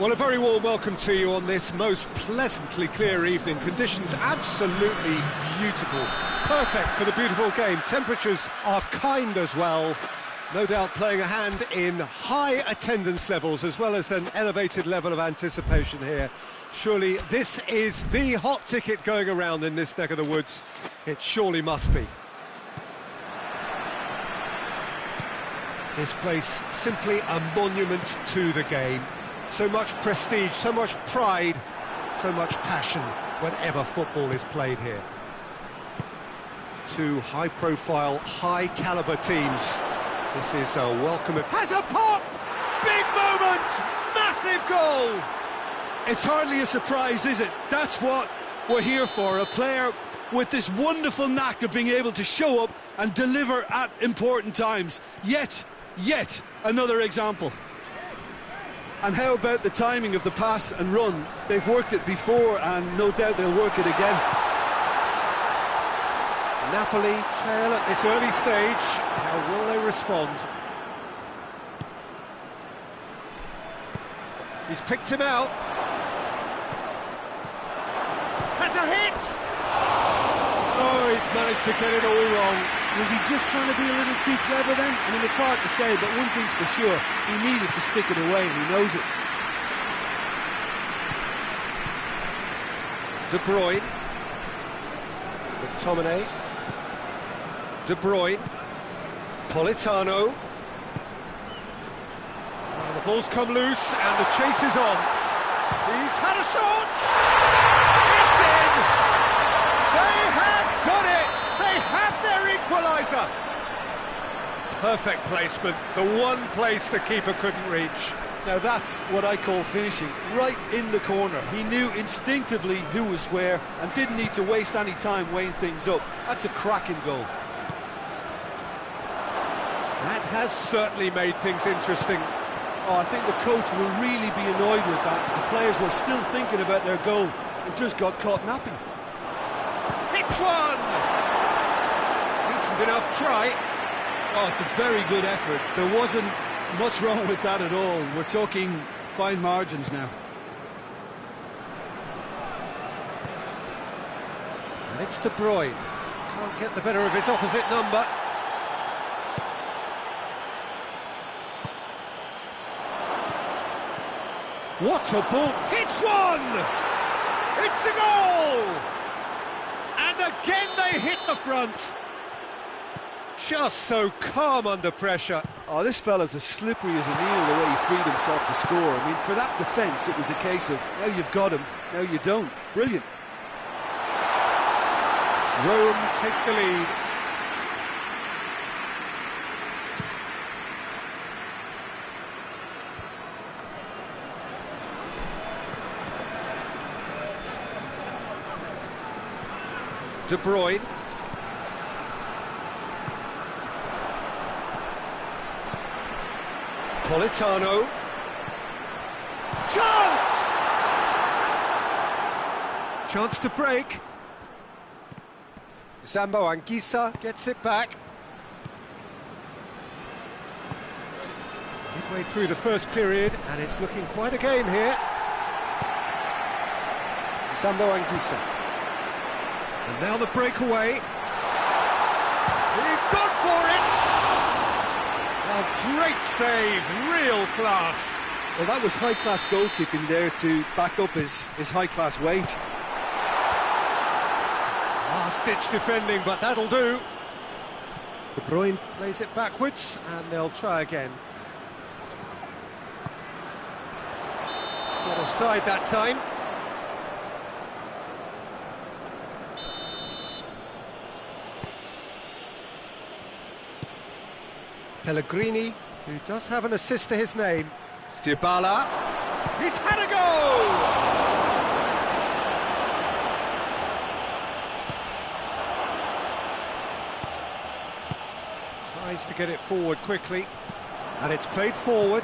Well, a very warm welcome to you on this most pleasantly clear evening. Conditions absolutely beautiful. Perfect for the beautiful game. Temperatures are kind as well. No doubt playing a hand in high attendance levels as well as an elevated level of anticipation here. Surely this is the hot ticket going around in this neck of the woods. It surely must be. This place simply a monument to the game. So much prestige, so much pride, so much passion whenever football is played here. Two high-profile, high-caliber teams. This is a welcome... Has a pop! Big moment! Massive goal! It's hardly a surprise, is it? That's what we're here for. A player with this wonderful knack of being able to show up and deliver at important times. Yet another example. And how about the timing of the pass and run? They've worked it before and no doubt they'll work it again. Napoli trail at this early stage. How will they respond? He's picked him out. Has a hit! Oh, he's managed to get it all wrong. Was he just trying to be a little too clever then? I mean, it's hard to say, but one thing's for sure, he needed to stick it away and he knows it. De Bruyne. McTominay. De Bruyne. Politano. And the ball's come loose and the chase is on. He's had a shot! It's in! They have done it! They have their equaliser! Perfect placement, the one place the keeper couldn't reach. Now that's what I call finishing, right in the corner. He knew instinctively who was where and didn't need to waste any time weighing things up. That's a cracking goal. That has certainly made things interesting. Oh, I think the coach will really be annoyed with that. The players were still thinking about their goal and just got caught napping. Hits one! Decent enough try. Oh, it's a very good effort. There wasn't much wrong with that at all. We're talking fine margins now. And it's De Bruyne. Can't get the better of his opposite number. What a ball! Hits one! It's a goal! And again they hit the front. Just so calm under pressure. Oh, this fella's as slippery as an eel the way he freed himself to score. I mean, for that defence, it was a case of, now you've got him, now you don't. Brilliant. Rome take the lead. De Bruyne. Politano. Chance! Chance to break. Zambo Anguissa gets it back. Midway through the first period, and it's looking quite a game here. Zambo Anguissa. And now the breakaway. He's gone for it! A great save, real class. Well, that was high-class goalkeeping there to back up his high-class wage. Last-ditch defending, but that'll do. De Bruyne plays it backwards, and they'll try again. Not offside that time. Pellegrini, who does have an assist to his name. Dybala. He's had a goal! Tries to get it forward quickly, and it's played forward.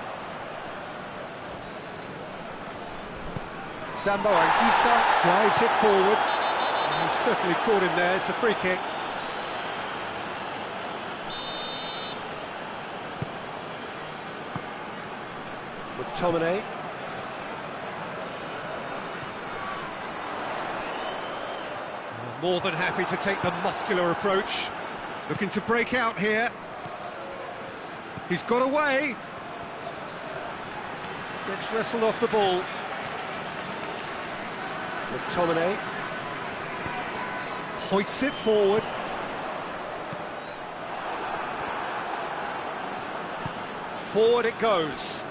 Zambo Anguissa drives it forward. And he's certainly caught him there. It's a free kick. McTominay. More than happy to take the muscular approach. Looking to break out here. He's got away. Gets wrestled off the ball. McTominay hoists it forward. Forward it goes.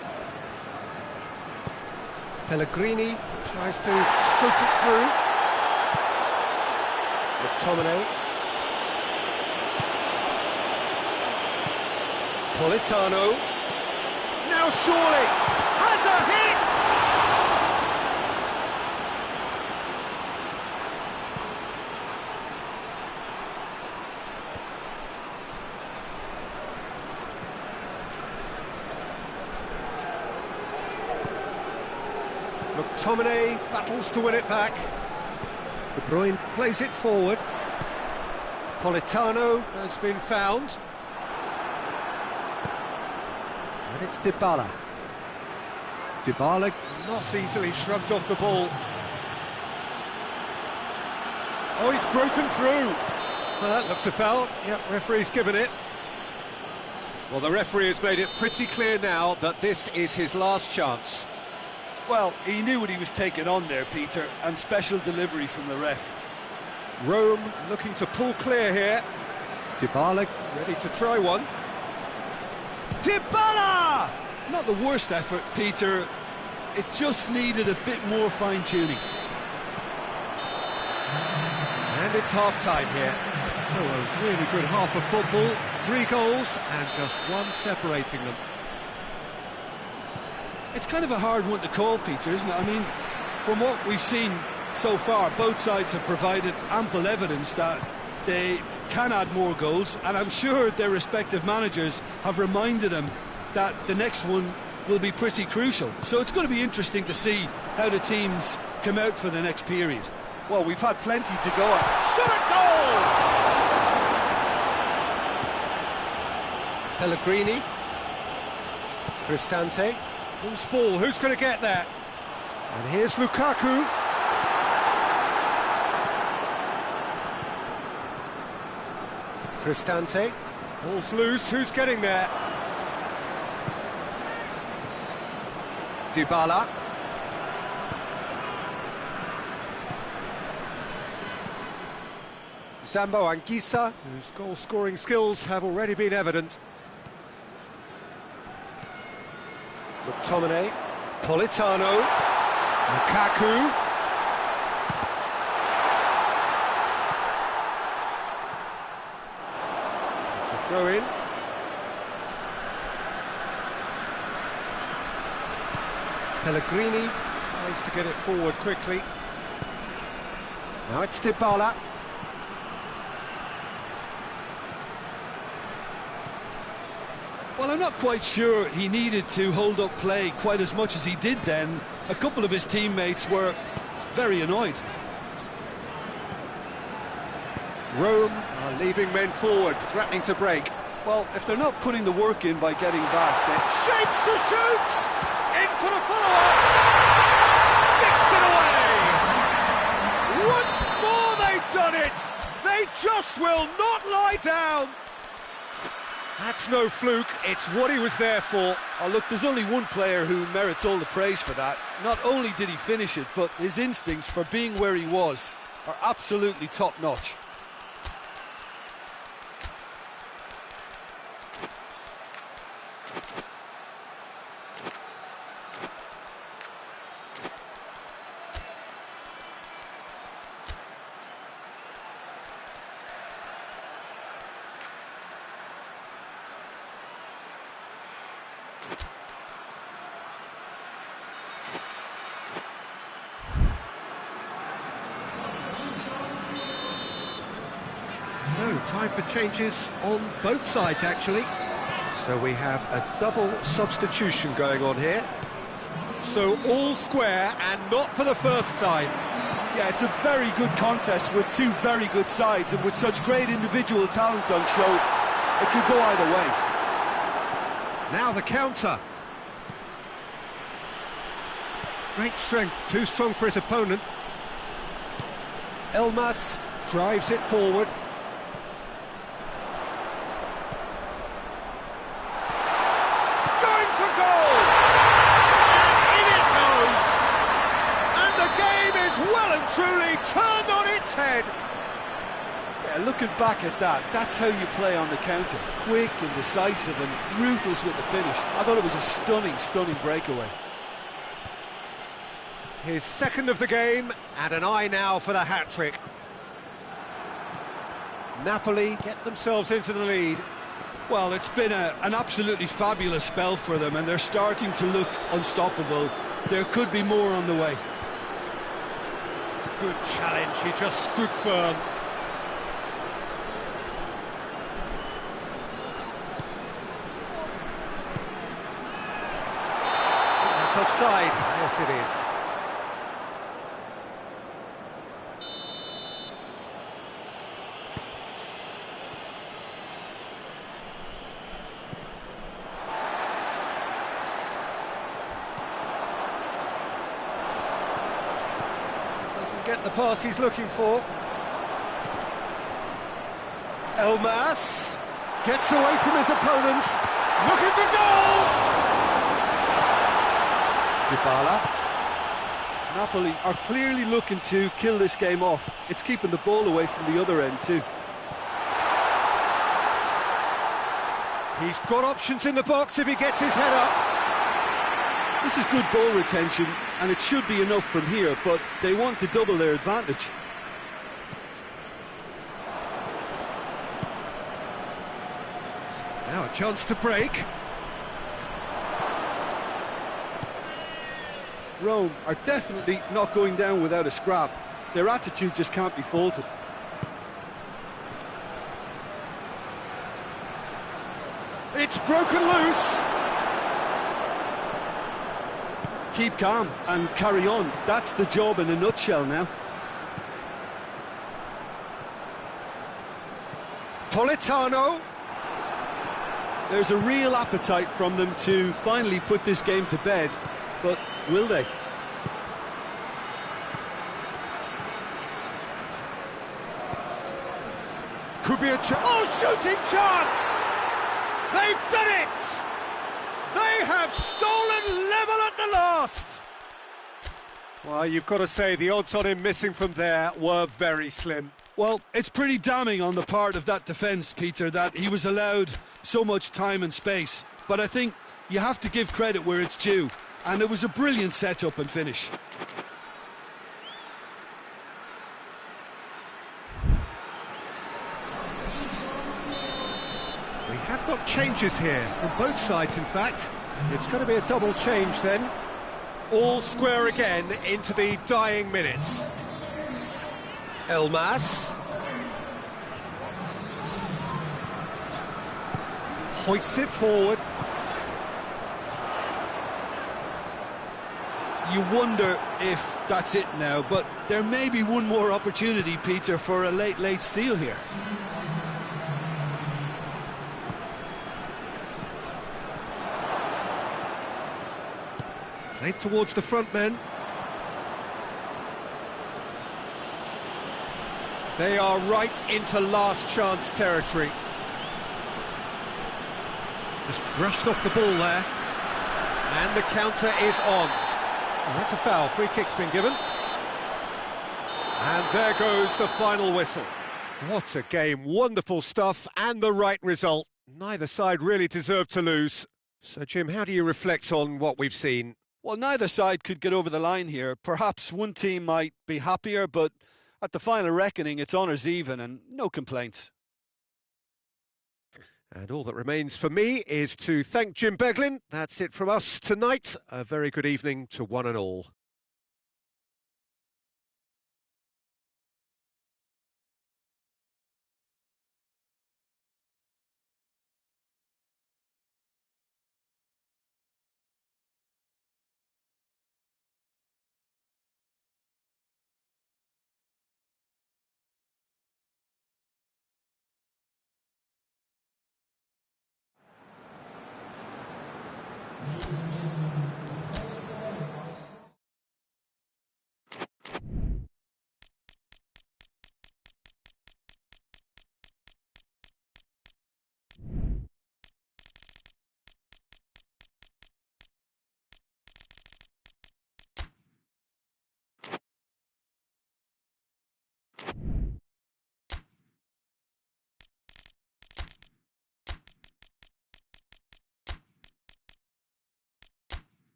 Pellegrini tries to stroke it through. McTominay. Politano. Now surely has a hit! McTominay battles to win it back. De Bruyne plays it forward. Politano has been found. And it's Dybala. Dybala not easily shrugged off the ball. Oh, he's broken through. Well, that looks a foul. Yep, referee's given it. Well, the referee has made it pretty clear now that this is his last chance. Well, he knew what he was taking on there, Peter, and special delivery from the ref. Rome looking to pull clear here. Dybala ready to try one. Dybala! Not the worst effort, Peter. It just needed a bit more fine-tuning. And it's half-time here. So a really good half of football. 3 goals and just one separating them. It's kind of a hard one to call, Peter, isn't it? I mean, from what we've seen so far, both sides have provided ample evidence that they can add more goals, and I'm sure their respective managers have reminded them that the next one will be pretty crucial. So it's going to be interesting to see how the teams come out for the next period. Well, we've had plenty to go at. Shot a goal! Pellegrini. Cristante. Loose ball, who's going to get that? And here's Lukaku. Cristante. Ball's loose, who's getting there? Dybala. Zambo Anguissa, whose goal-scoring skills have already been evident. McTominay, Politano, Lukaku. It's a throw-in. Pellegrini tries to get it forward quickly. Now it's Dybala. Well, I'm not quite sure he needed to hold up play quite as much as he did then. A couple of his teammates were very annoyed. Rome are leaving men forward, threatening to break. Well, if they're not putting the work in by getting back, then... Shapes to shoot! In for the follow-up! Sticks it away! Once more they've done it! They just will not lie down! That's no fluke, it's what he was there for. Oh, look, there's only one player who merits all the praise for that. Not only did he finish it, but his instincts for being where he was are absolutely top-notch. So, time for changes on both sides, actually. So we have a double substitution going on here. So all square, and not for the first time. Yeah, it's a very good contest with two very good sides, and with such great individual talent on show, it could go either way. Now the counter. Great strength, too strong for his opponent. Elmas Drives it forward. Going for goal! And in it goes! And the game is well and truly turned on its head. Yeah, looking back at that, that's how you play on the counter. Quick and decisive and ruthless with the finish. I thought it was a stunning, stunning breakaway. His second of the game, and an eye now for the hat-trick. Napoli get themselves into the lead. Well, it's been an absolutely fabulous spell for them, and they're starting to look unstoppable. There could be more on the way. Good challenge, he just stood firm. That's offside, yes it is. Doesn't get the pass he's looking for. Elmas gets away from his opponent, looking for goal! Dybala. Napoli are clearly looking to kill this game off. It's keeping the ball away from the other end too. He's got options in the box if he gets his head up. This is good ball retention, and it should be enough from here, but they want to double their advantage. Now a chance to break. Rome are definitely not going down without a scrap. Their attitude just can't be faulted. It's broken loose. Keep calm and carry on. That's the job in a nutshell now. Politano. There's a real appetite from them to finally put this game to bed, but will they? Could be a shooting chance! They've done it! They have stolen level at the last! Well, you've got to say the odds on him missing from there were very slim. Well, it's pretty damning on the part of that defence, Peter, that he was allowed so much time and space. But I think you have to give credit where it's due, and it was a brilliant setup and finish. We have got changes here, from both sides in fact. It's going to be a double change then. All square again into the dying minutes. Elmas. Hoists it forward. You wonder if that's it now, but there may be one more opportunity, Peter, for a late steal here. Played towards the front men. They are right into last chance territory. Just brushed off the ball there. And the counter is on. Oh, that's a foul. Free kick's been given. And there goes the final whistle. What a game. Wonderful stuff and the right result. Neither side really deserved to lose. So, Jim, how do you reflect on what we've seen? Well, neither side could get over the line here. Perhaps one team might be happier, but at the final reckoning, it's honours even and no complaints. And all that remains for me is to thank Jim Beglin. That's it from us tonight. A very good evening to one and all.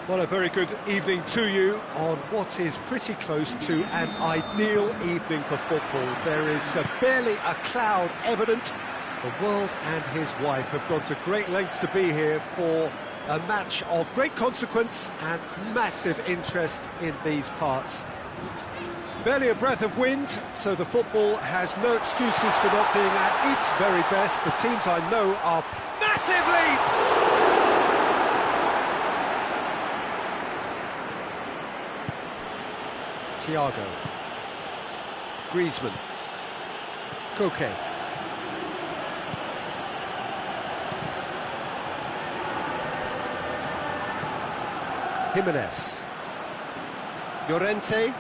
Well, a very good evening to you on what is pretty close to an ideal evening for football. There is barely a cloud evident. The world and his wife have gone to great lengths to be here for a match of great consequence and massive interest in these parts. Barely a breath of wind, so the football has no excuses for not being at its very best. The teams I know are massive lead! Thiago, Griezmann, Koke, Jimenez, Llorente,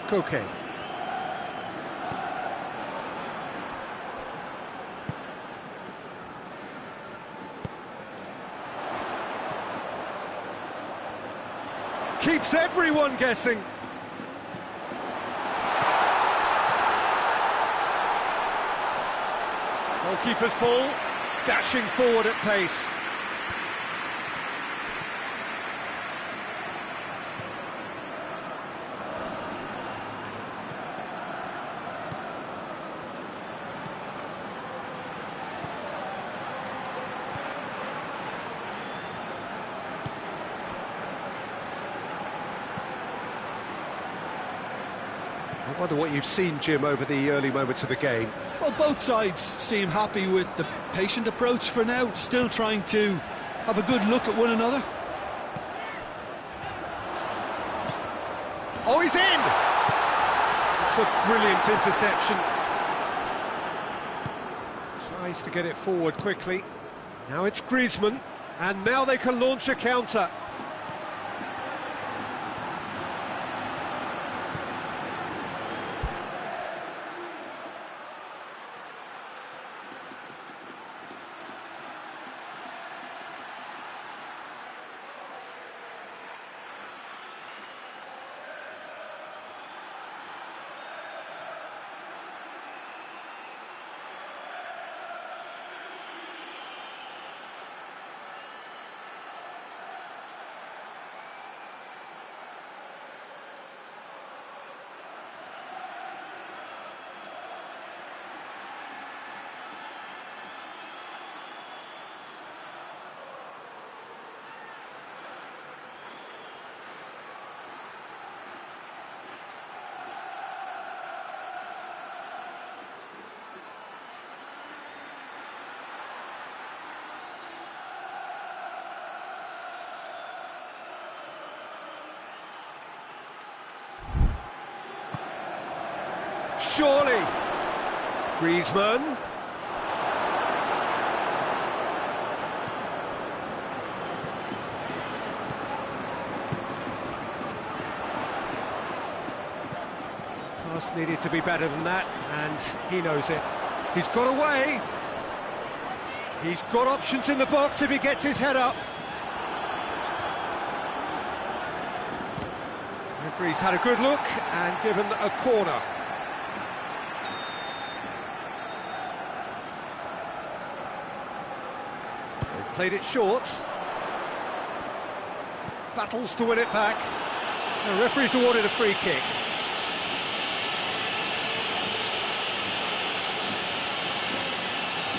Koke, keeps everyone guessing. Goalkeeper's ball, dashing forward at pace. I wonder what you've seen, Jim, over the early moments of the game. Well, both sides seem happy with the patient approach for now, still trying to have a good look at one another. Oh, he's in! It's a brilliant interception. Tries to get it forward quickly. Now it's Griezmann, and now they can launch a counter. Surely, Griezmann. Pass needed to be better than that, and he knows it. He's got away. He's got options in the box if he gets his head up. Referee's had a good look and given a corner. They've played it short. Battles to win it back. The referee's awarded a free kick.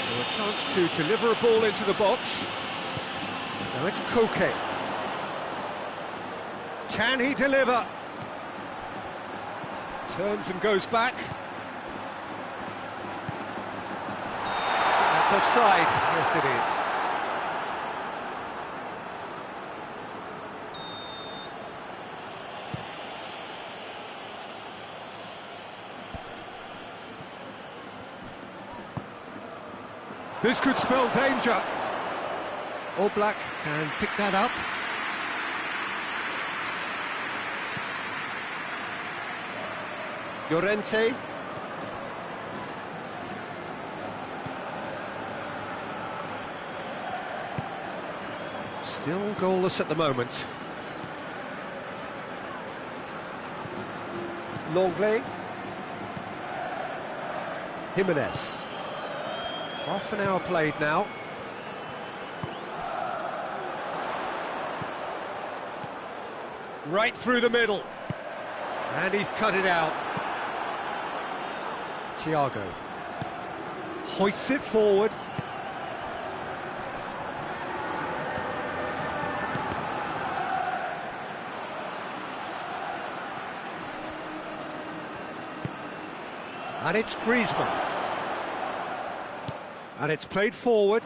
So a chance to deliver a ball into the box. Now it's Koke. Can he deliver? Turns and goes back. That's offside. Yes, it is. This could spell danger. All Black can pick that up. Llorente. Still goalless at the moment. Longley. Jimenez. Half an hour played now. Right through the middle. And he's cut it out. Thiago. Hoists it forward. And it's Griezmann. And it's played forward.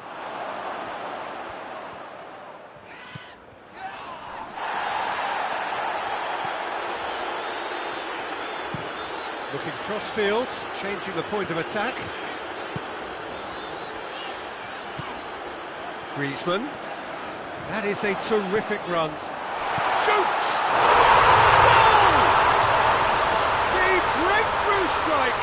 Looking cross-field, changing the point of attack. Griezmann. That is a terrific run. Shoots! Goal! The breakthrough strike!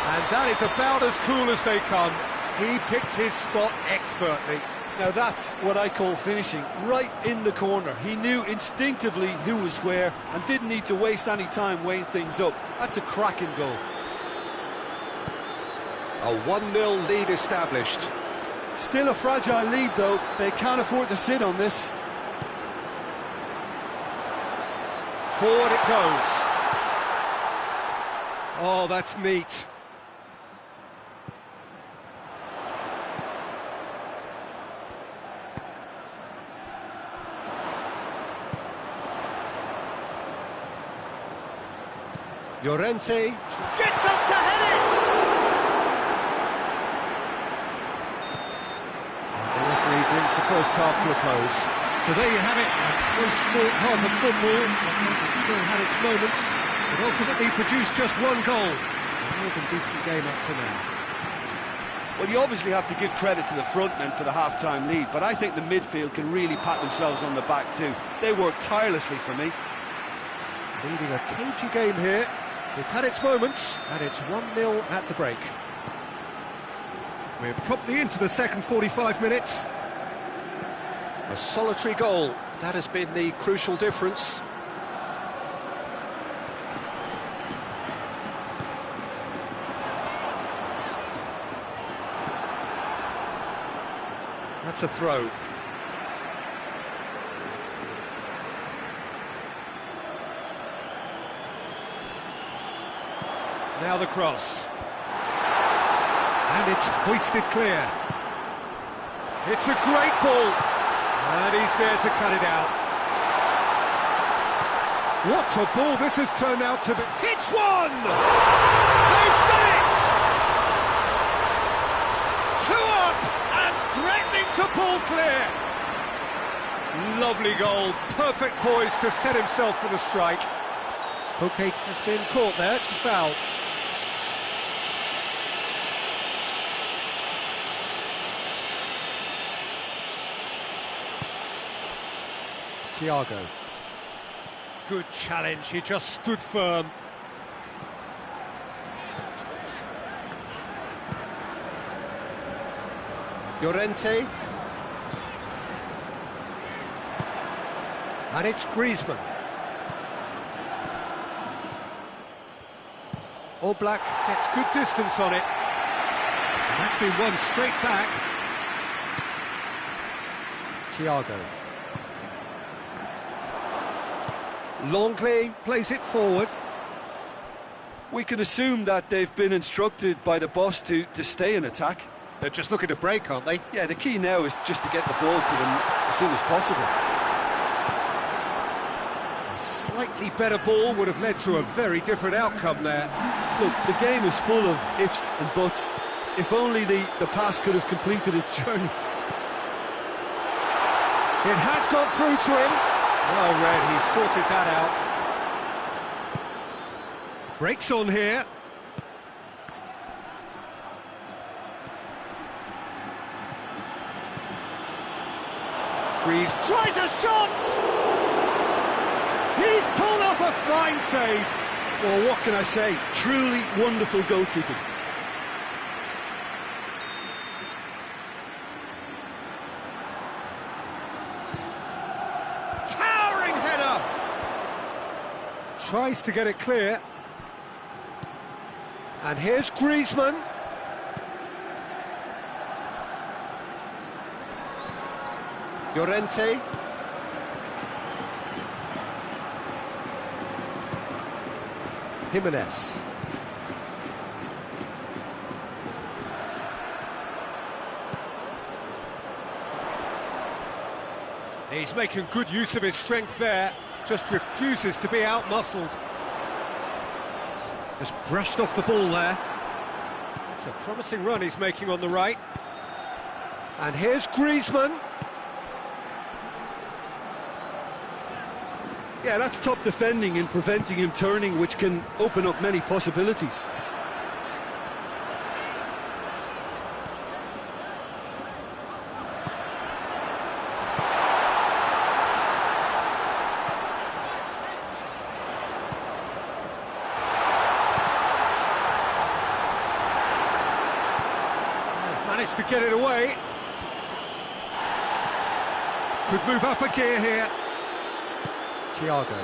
And that is about as cool as they come. He picked his spot expertly. Now that's what I call finishing, right in the corner. He knew instinctively who was where and didn't need to waste any time weighing things up. That's a cracking goal. A 1-0 lead established. Still a fragile lead though, they can't afford to sit on this. Forward it goes. Oh, that's neat. Llorente gets up to head it! And the referee brings the first half to a close. So there you have it, no sport half of football. It still had its moments, but ultimately produced just one goal. A more than decent game up to now. Well, you obviously have to give credit to the front men for the half-time lead, but I think the midfield can really pat themselves on the back too. They worked tirelessly for me. Leading a cagey game here. It's had its moments, and it's 1-0 at the break. We're promptly into the second 45 minutes. A solitary goal, that has been the crucial difference. That's a throw. Now the cross. And it's hoisted clear. It's a great ball. And he's there to cut it out. What a ball this has turned out to be. Hits one! They've done it! 2 up and threatening to pull clear. Lovely goal. Perfect poise to set himself for the strike. Okay, has been caught there. It's a foul. Thiago. Good challenge, he just stood firm. Llorente. And it's Griezmann. Oblak gets good distance on it. And that's been won straight back. Thiago. Longley plays it forward. We can assume that they've been instructed by the boss to stay in attack. They're just looking to break, aren't they? Yeah, the key now is just to get the ball to them as soon as possible. A slightly better ball would have led to a very different outcome there. Look, the game is full of ifs and buts. If only the pass could have completed its journey. It has got through to him. Well read, he sorted that out. Breaks on here. Greaves tries a shot! He's pulled off a fine save. Well, what can I say? Truly wonderful goalkeeping. Towering header! Tries to get it clear. And here's Griezmann. Llorente. Jimenez. He's making good use of his strength there, just refuses to be out-muscled. Just brushed off the ball there. It's a promising run he's making on the right. And here's Griezmann. Yeah, that's top defending and preventing him turning, which can open up many possibilities. Managed to get it away. Could move up a gear here. Thiago.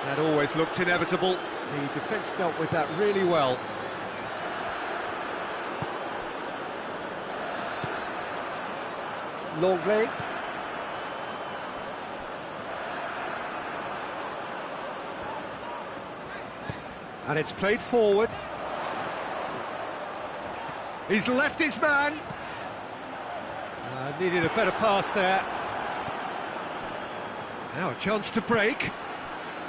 That always looked inevitable. The defence dealt with that really well. Longley. And it's played forward. He's left his man. Needed a better pass there. Now a chance to break.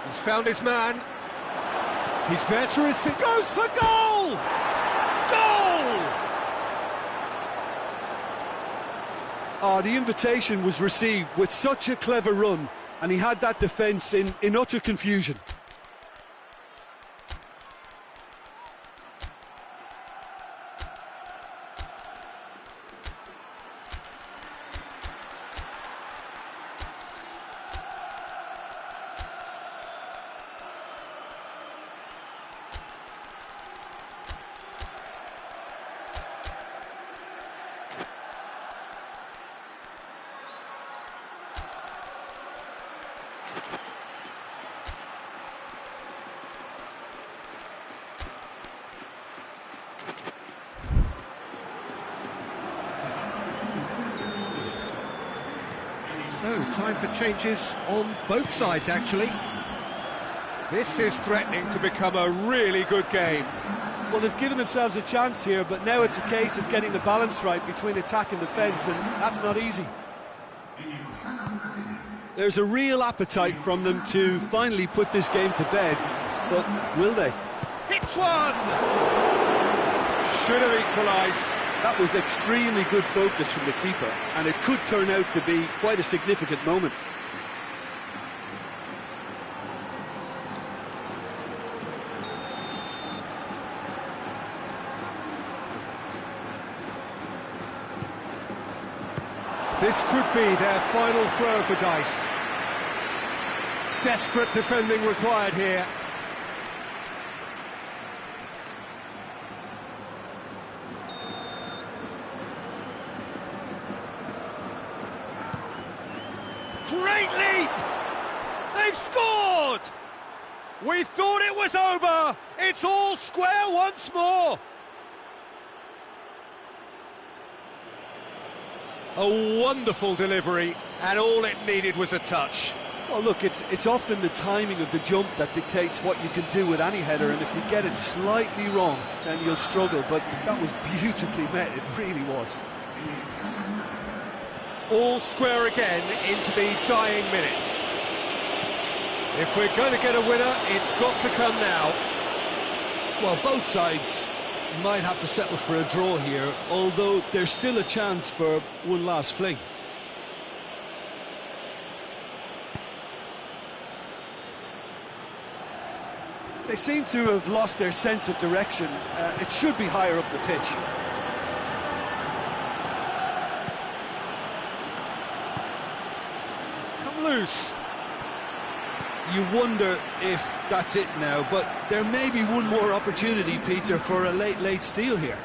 He's found his man. He's there to receive. Goes for goal! Goal! Oh, the invitation was received with such a clever run, and he had that defence in utter confusion. So, time for changes on both sides, actually. This is threatening to become a really good game. Well, they've given themselves a chance here, but now it's a case of getting the balance right between attack and defence, and that's not easy. There's a real appetite from them to finally put this game to bed, but will they? Hits one! Should have equalised. That was extremely good focus from the keeper, and it could turn out to be quite a significant moment. This could be their final throw of the dice. Desperate defending required here. Great leap! They've scored! We thought it was over! It's all square once more! A wonderful delivery, and all it needed was a touch. Well, look, it's often the timing of the jump that dictates what you can do with any header, and if you get it slightly wrong, then you'll struggle, but that was beautifully met, it really was. All square again into the dying minutes. If we're going to get a winner, it's got to come now. Well, both sides might have to settle for a draw here, although there's still a chance for one last fling. They seem to have lost their sense of direction. It should be higher up the pitch. Loose. You wonder if that's it now, but there may be one more opportunity, Peter, for a late steal here.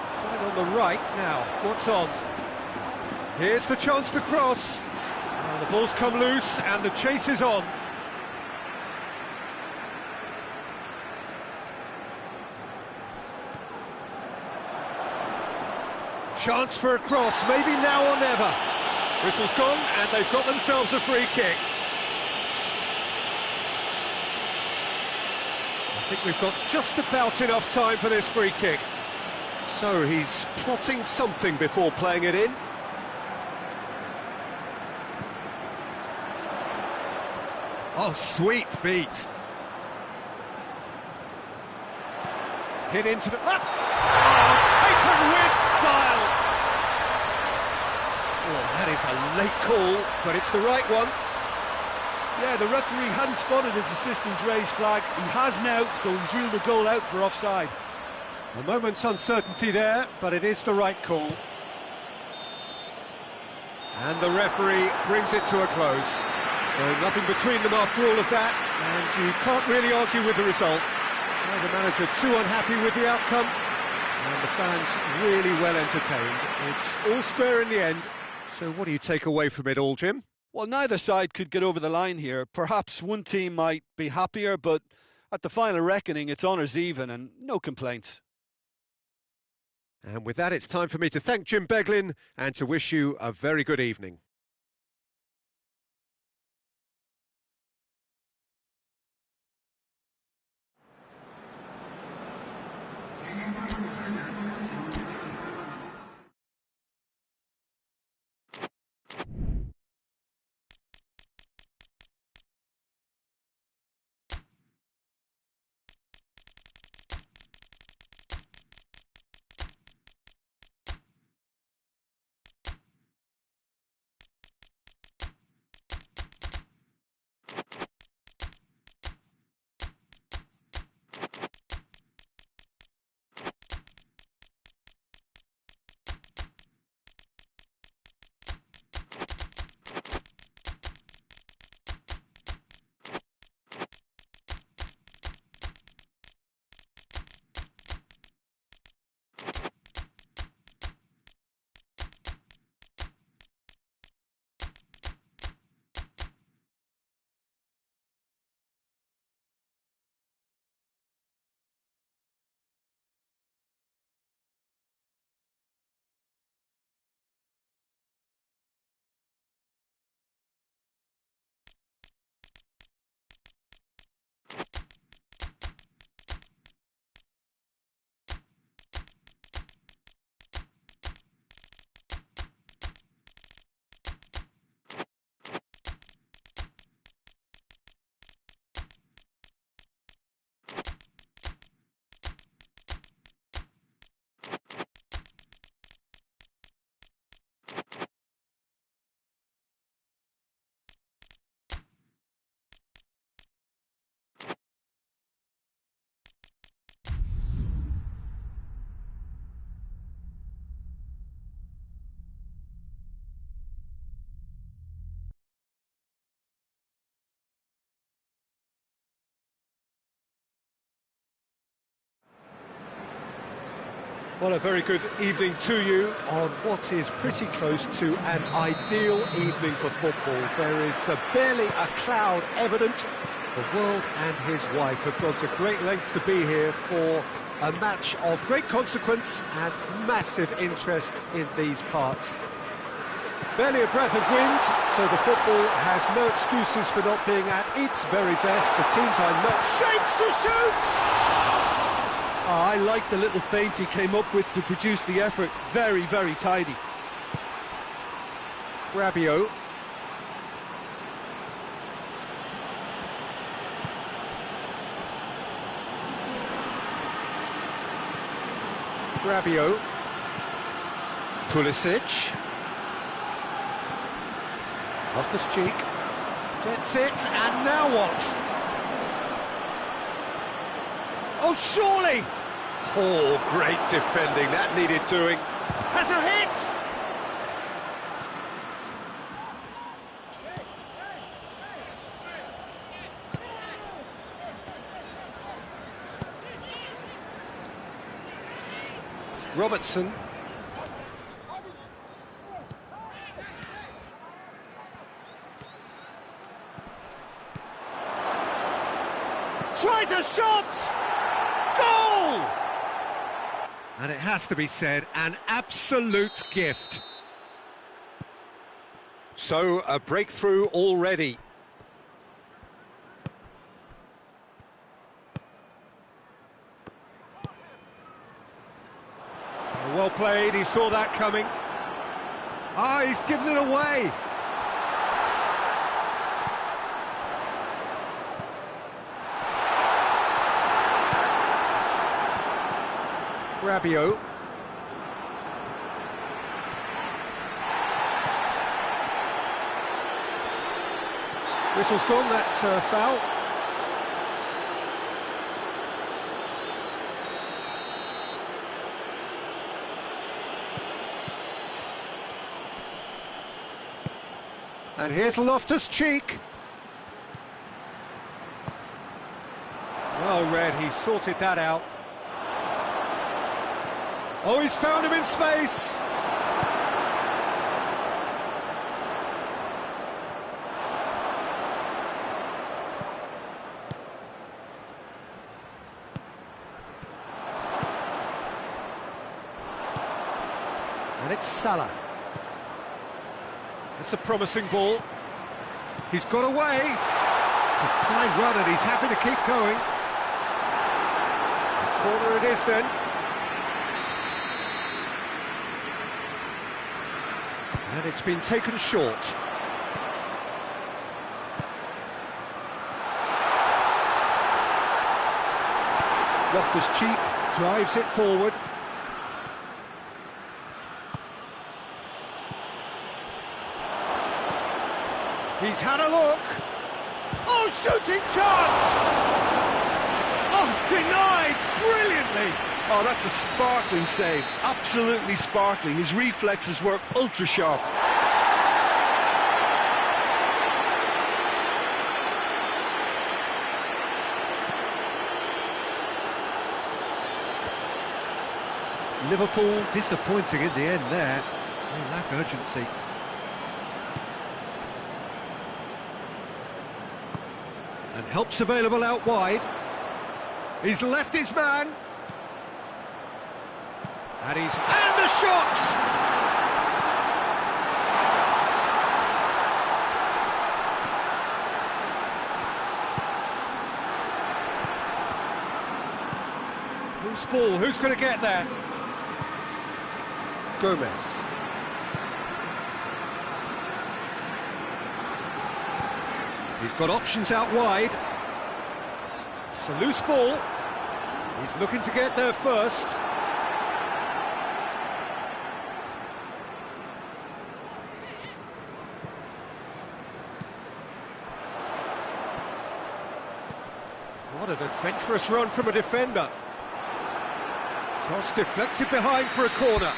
It's coming on the right now. What's on? Here's the chance to cross. And the ball's come loose, and the chase is on. Chance for a cross, maybe now or never. Whistle's gone, and they've got themselves a free kick. think we've got just about enough time for this free kick. So he's plotting something before playing it in. Oh, sweet feet. Hit into the... Oh, taken with style! Oh, that is a late call, but it's the right one. Yeah, the referee hadn't spotted his assistant's raised flag. He has now, so he's ruled the goal out for offside. A moment's uncertainty there, but it is the right call. And the referee brings it to a close. So nothing between them after all of that, and you can't really argue with the result. The manager too unhappy with the outcome, and the fans really well entertained. It's all square in the end. So what do you take away from it all, Jim? Well, neither side could get over the line here. Perhaps one team might be happier, but at the final reckoning, it's honours even and no complaints. And with that, it's time for me to thank Jim Beglin and to wish you a very good evening. Well, a very good evening to you on what is pretty close to an ideal evening for football. There is barely a cloud evident. The world and his wife have gone to great lengths to be here for a match of great consequence and massive interest in these parts. Barely a breath of wind, so the football has no excuses for not being at its very best. The teams are not shapes to shoot! I like the little feint he came up with to produce the effort. Very, very tidy. Rabiot. Rabiot. Pulisic. Loftus-Cheek. Gets it, and now what? Oh, surely! Oh, great defending, that needed doing. Has a hit! Robertson. Tries a shot! Goal! And it has to be said, an absolute gift. So, a breakthrough already. Well played, he saw that coming. Ah, he's given it away. Rabiot. Whistle's gone, that's foul. And here's Loftus-Cheek. Well read, he sorted that out. Oh, he's found him in space. And it's Salah. It's a promising ball. He's got away. It's a fine run and he's happy to keep going. Corner it is then. And it's been taken short. Loftus-Cheek drives it forward. He's had a look. Oh, shooting chance! Oh, denied brilliantly. Oh, that's a sparkling save. Absolutely sparkling. His reflexes were ultra sharp. Liverpool disappointing in the end there. They lack urgency. And help's available out wide. He's left his man. And the shot! Loose ball, who's going to get there? Gomez. He's got options out wide. It's a loose ball. He's looking to get there first. What an adventurous run from a defender. Cross deflected behind for a corner.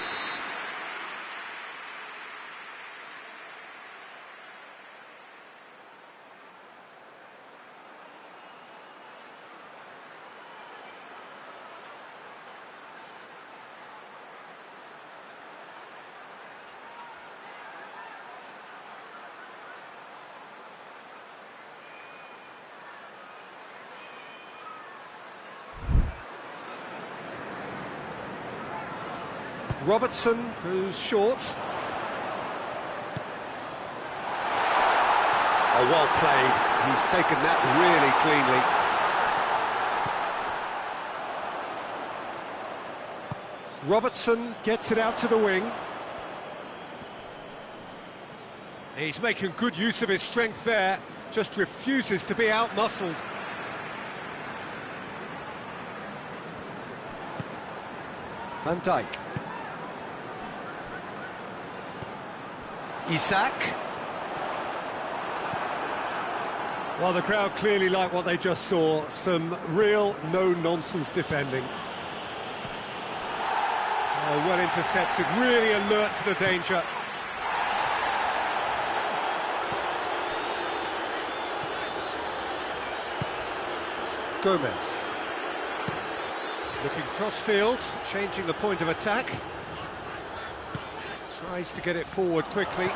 Robertson goes short. Oh, well played. He's taken that really cleanly. Robertson gets it out to the wing. He's making good use of his strength there, just refuses to be out-muscled. Van Dijk. Isak. Well, the crowd clearly like what they just saw. Some real no-nonsense defending. Oh, well intercepted, really alert to the danger. Gomez. Looking cross-field, changing the point of attack. Tries to get it forward quickly.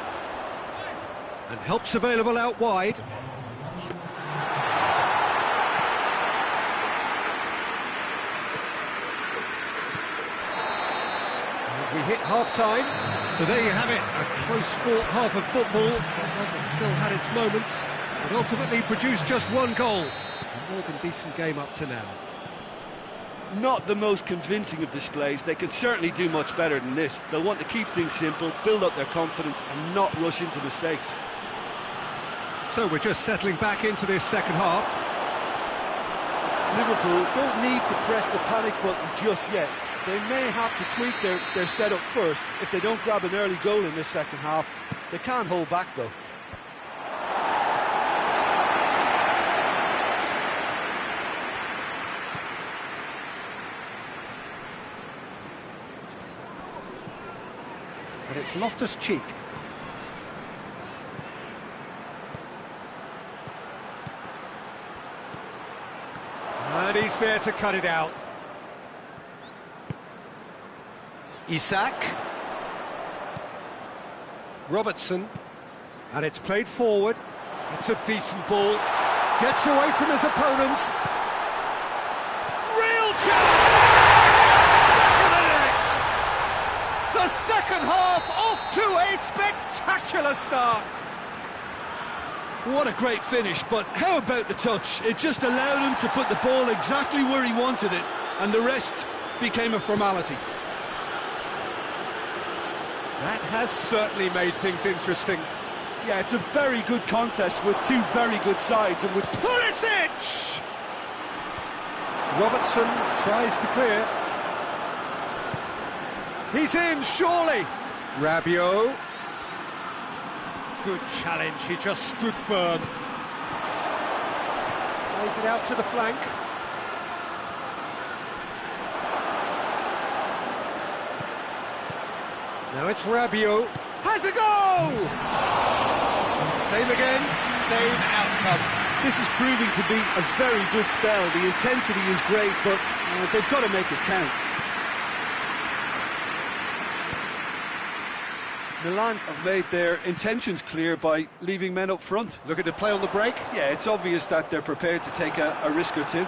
And help's available out wide. And we hit half-time. So there you have it, a close-fought half of football. Still had its moments, but ultimately produced just one goal. A more than decent game up to now. not the most convincing of displays. They can certainly do much better than this. They'll want to keep things simple, build up their confidence and not rush into mistakes. So we're just settling back into this second half. Liverpool don't need to press the panic button just yet. They may have to tweak their setup first. If they don't grab an early goal in this second half, they can't hold back though. And it's Loftus-Cheek. And he's there to cut it out. Isak. Robertson. And it's played forward. It's a decent ball. Gets away from his opponents. Real chance! Back of the net! The second half off to a spectacular start. What a great finish, but how about the touch? It just allowed him to put the ball exactly where he wanted it, and the rest became a formality. That has certainly made things interesting. Yeah, it's a very good contest with two very good sides, and with Pulisic! Robertson tries to clear. He's in, surely! Rabiot. Good challenge, he just stood firm. Plays it out to the flank. Now it's Rabiot. Has a goal! Same again, same outcome. This is proving to be a very good spell. The intensity is great, but they've got to make it count. Milan have made their intentions clear by leaving men up front. Looking to play on the break. Yeah, it's obvious that they're prepared to take a risk or two.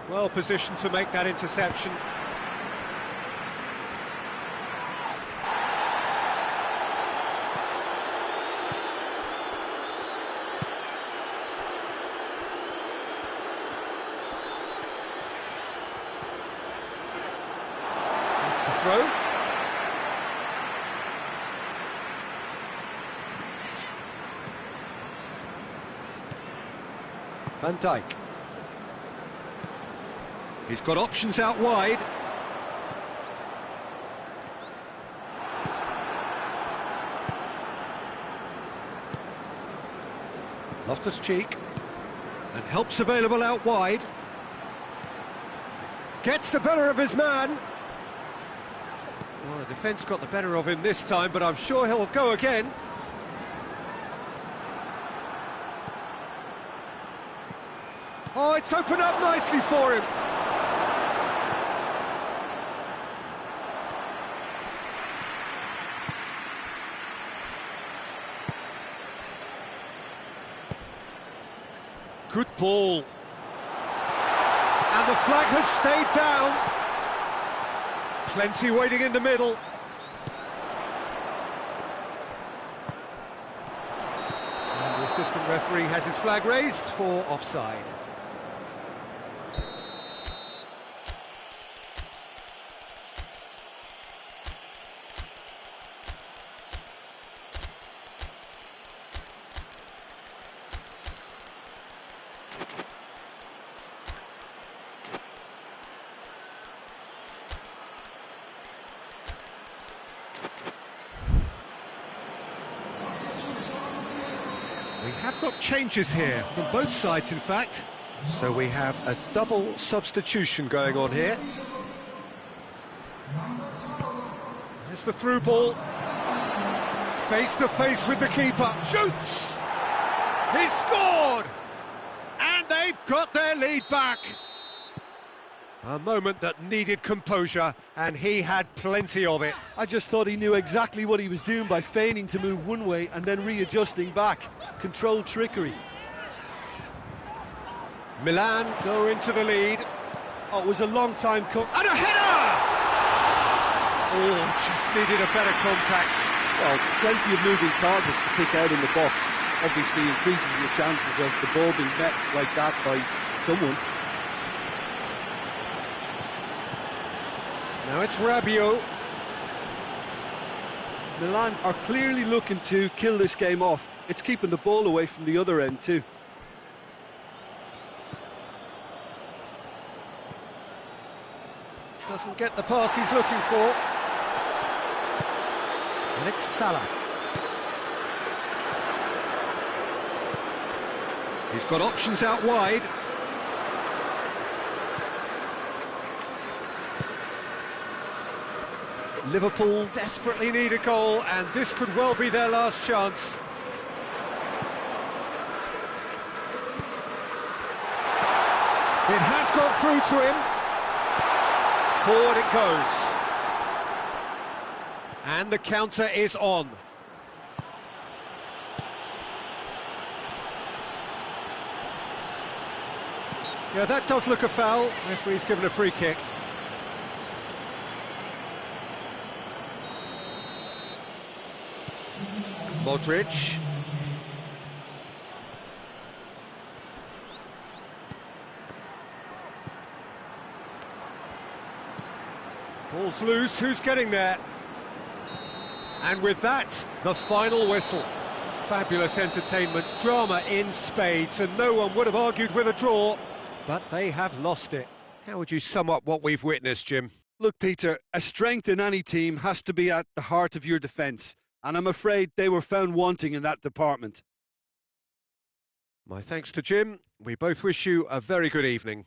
Well positioned to make that interception. That's the throw. Van Dijk. He's got options out wide. Loftus-Cheek. And help's available out wide. Gets the better of his man. Well, the defence got the better of him this time, but I'm sure he'll go again. Oh, it's opened up nicely for him. Good ball. And the flag has stayed down. Plenty waiting in the middle. And the assistant referee has his flag raised for offside. We have got changes here, from both sides in fact. So we have a double substitution going on here. There's the through ball. Face to face with the keeper. Shoots! He's scored! And they've got their lead back. A moment that needed composure, and he had plenty of it. I just thought he knew exactly what he was doing by feigning to move one way and then readjusting back. Controlled trickery. Milan go into the lead. Oh, it was a long time coming. And a header! Oh, just needed a better contact. Well, plenty of moving targets to pick out in the box. obviously increases your chances of the ball being met like that by someone. Now it's Rabiot. Milan are clearly looking to kill this game off. It's keeping the ball away from the other end too. Doesn't get the pass he's looking for. And it's Salah. He's got options out wide. Liverpool desperately need a goal, and this could well be their last chance. It has got through to him. Forward it goes. And the counter is on. Yeah, that does look a foul. Referee's given a free kick. Modric. Ball's loose, who's getting there? And with that, the final whistle. Fabulous entertainment, drama in spades, and no one would have argued with a draw, but they have lost it. How would you sum up what we've witnessed, Jim? Look, Peter, a strength in any team has to be at the heart of your defence, and I'm afraid they were found wanting in that department. My thanks to Jim. We both wish you a very good evening.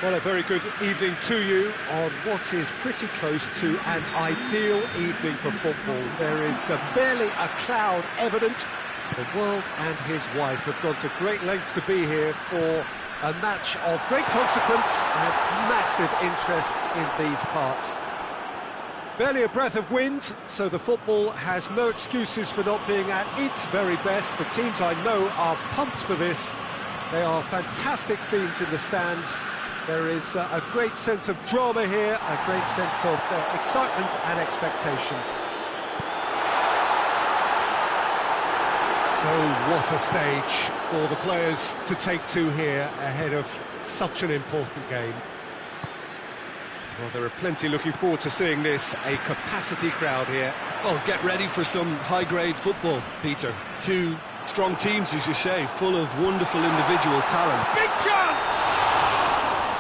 Well, a very good evening to you on what is pretty close to an ideal evening for football. There is barely a cloud evident. The world and his wife have gone to great lengths to be here for a match of great consequence and massive interest in these parts. Barely a breath of wind, so the football has no excuses for not being at its very best. The teams I know are pumped for this. They are fantastic scenes in the stands. There is a great sense of drama here, a great sense of excitement and expectation. So what a stage for the players to take to here ahead of such an important game. Well, there are plenty looking forward to seeing this, a capacity crowd here. Oh, get ready for some high-grade football, Peter. Two strong teams, as you say, full of wonderful individual talent. Big chance!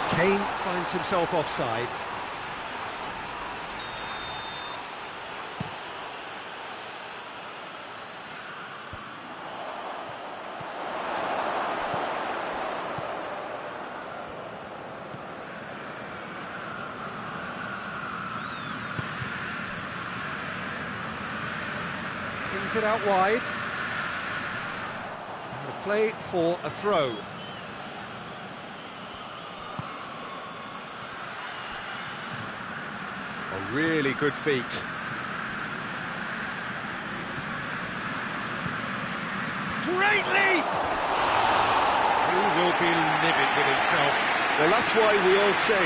Kane finds himself offside. Tins it out wide. Out of play for a throw. A really good feat. Great leap! He will be livid with himself. Well, that's why we all say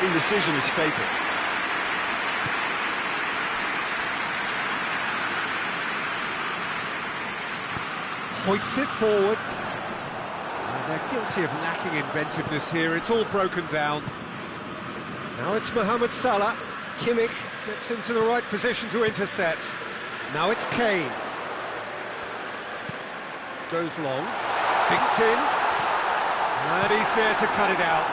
indecision is fatal. Hoists it forward. And they're guilty of lacking inventiveness here. It's all broken down. Now it's Mohamed Salah. Kimmich gets into the right position to intercept. Now it's Kane. Goes long. Dinked in. And he's there to cut it out.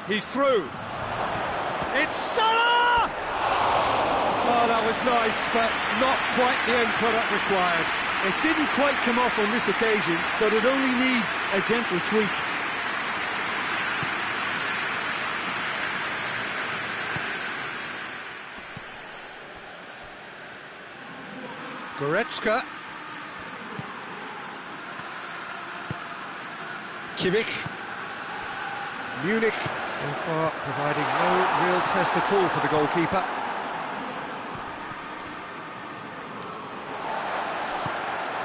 He's through. It's Salah! Oh, that was nice, but not quite the end product required. It didn't quite come off on this occasion, but it only needs a gentle tweak. Goretzka. Kimmich. Munich so far providing no real test at all for the goalkeeper.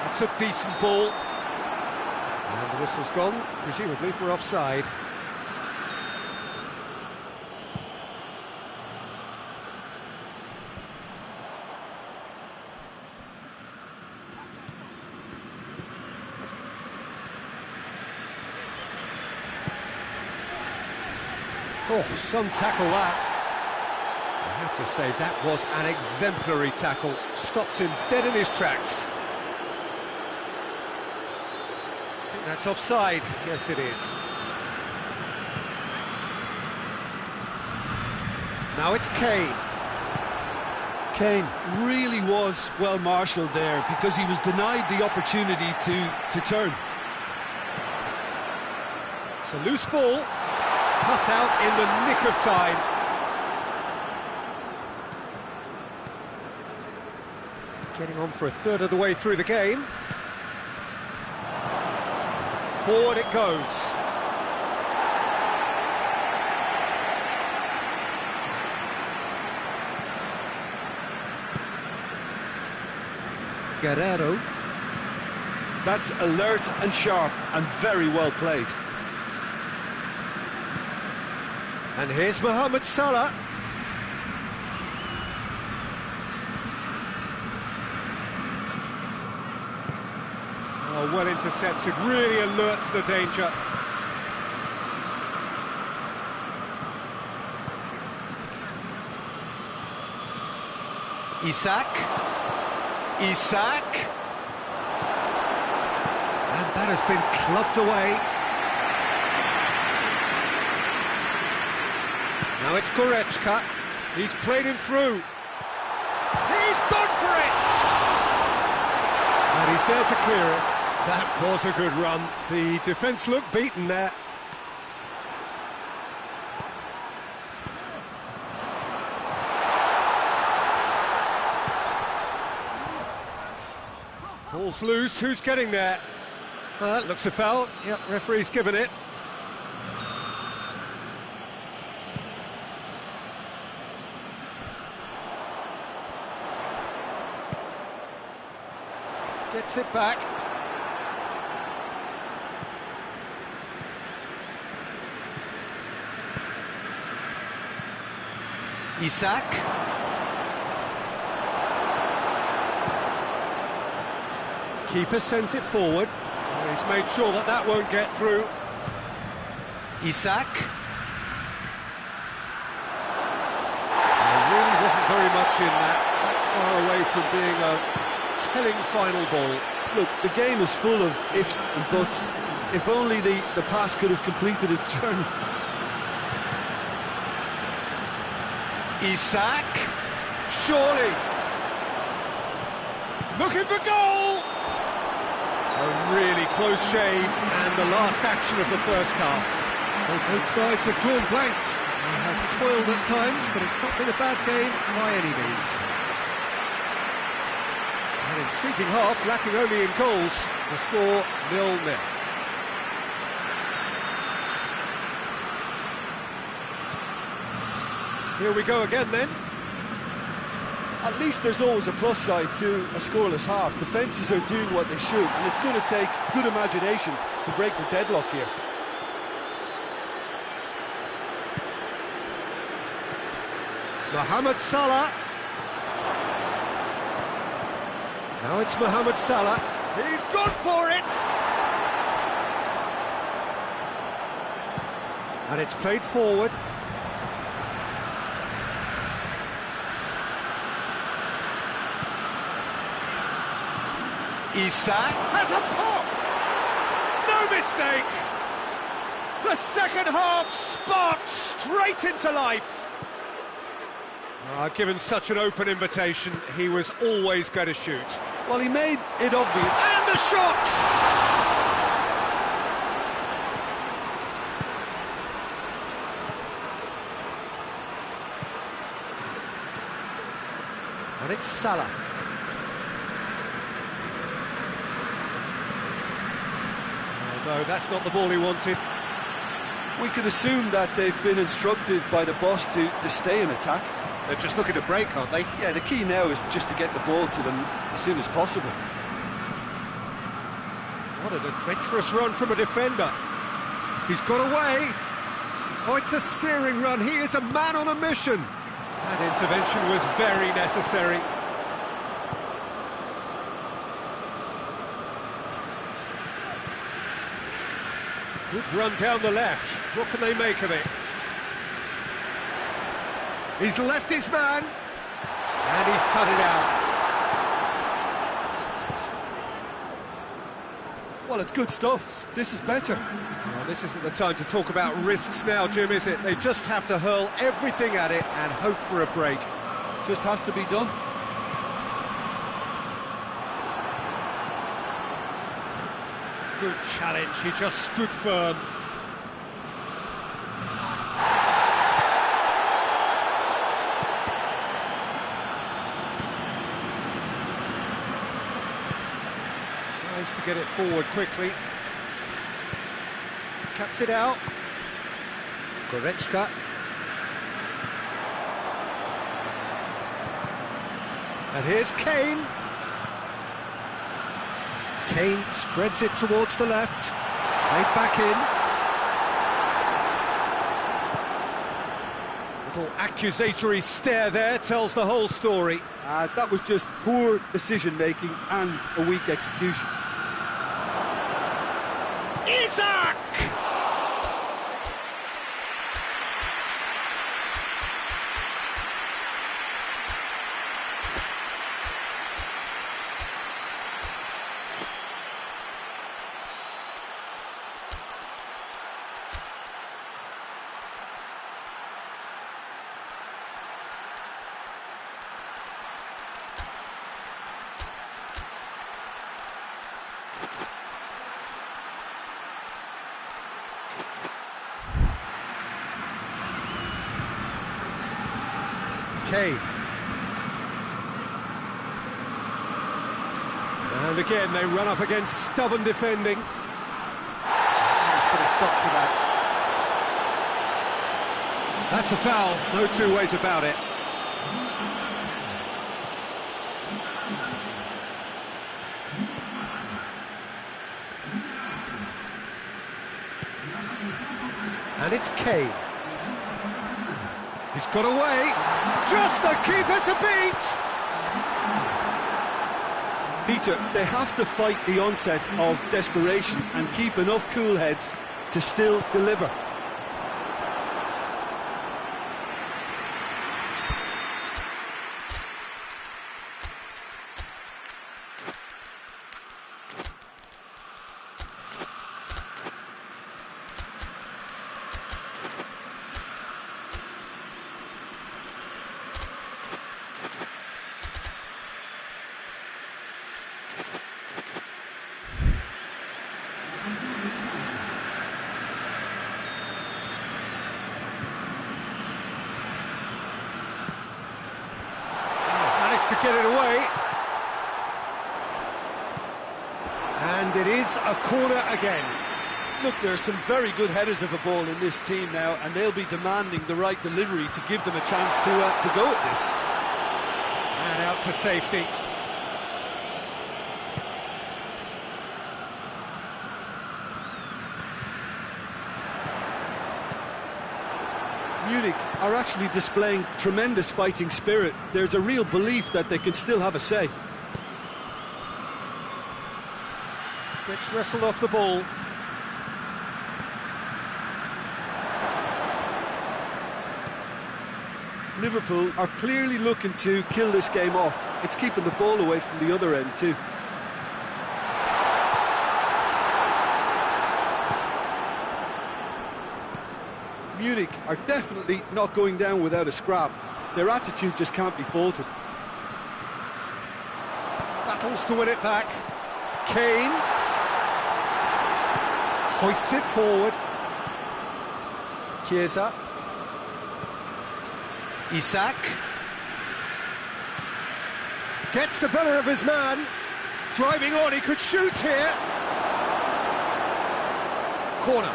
That's a decent ball. And the whistle's gone, presumably for offside. Oh, some tackle that. I have to say, that was an exemplary tackle. Stopped him dead in his tracks. I think that's offside. Yes, it is. Now it's Kane. Kane really was well marshalled there because he was denied the opportunity to turn. It's a loose ball. Cut out in the nick of time. Getting on for a third of the way through the game. Forward it goes. Guerrero. That's alert and sharp and very well played. And here's Mohamed Salah. Oh, well intercepted, really alert to the danger. Isak. And that has been clubbed away. Now it's Goretzka. He's played him through. He's gone for it! there to clear it. That was a good run. The defence looked beaten there. Ball's loose, who's getting there? That looks a foul. Yep, referee's given it. Gets it back. Isak. Keeper sends it forward. He's made sure that that won't get through. Isak. There really wasn't very much in that. Not far away from being a telling final ball. Look, the game is full of ifs and buts. If only the pass could have completed its journey. Isak. Surely. Looking for goal! A really close shave, and the last action of the first half. So both sides have drawn blanks. They have toiled at times, but it's not been a bad game by any means. An intriguing half, lacking only in goals. The score 0-0. Here we go again then. At least there's always a plus side to a scoreless half. Defences are doing what they should, and it's going to take good imagination to break the deadlock here. Mohamed Salah. Now it's Mohamed Salah. He's gone for it! And it's played forward. Isak has a pop! No mistake! The second half sparked straight into life! Given such an open invitation, he was always going to shoot. Well, he made it obvious. And the shot! And it's Salah. No, that's not the ball he wanted. We can assume that they've been instructed by the boss to stay in attack. They're just looking to break, aren't they? Yeah, the key now is just to get the ball to them as soon as possible. What an adventurous run from a defender. He's got away. Oh, it's a searing run. He is a man on a mission. That intervention was very necessary. Good run down the left. What can they make of it? He's left his man, and he's cut it out. Well, it's good stuff. This is better. Well, this isn't the time to talk about risks now, Jim, is it? They just have to hurl everything at it and hope for a break. Just has to be done. Good challenge, he just stood firm. Tries to get it forward quickly. Cuts it out. Goretzka. And here's Kane. Kane spreads it towards the left. Played back in. Little accusatory stare there tells the whole story. That was just poor decision-making and a weak execution. Isak! Kane. And again, they run up against stubborn defending. Let's put a stop to that. That's a foul, no two ways about it. And it's Kane. He's got away. Just the keeper to beat! Peter, they have to fight the onset of desperation and keep enough cool heads to still deliver. Managed to get it away. And it is a corner again. Look, there are some very good headers of a ball in this team now, and they'll be demanding the right delivery to give them a chance to go at this. And out to safety. Munich are actually displaying tremendous fighting spirit. There's a real belief that they can still have a say. Gets wrestled off the ball. Liverpool are clearly looking to kill this game off. It's keeping the ball away from the other end too. Munich are definitely not going down without a scrap. Their attitude just can't be faulted. Battles to win it back. Kane hoists it forward. Chiesa. Isak gets the better of his man. Driving on, he could shoot here. Corner.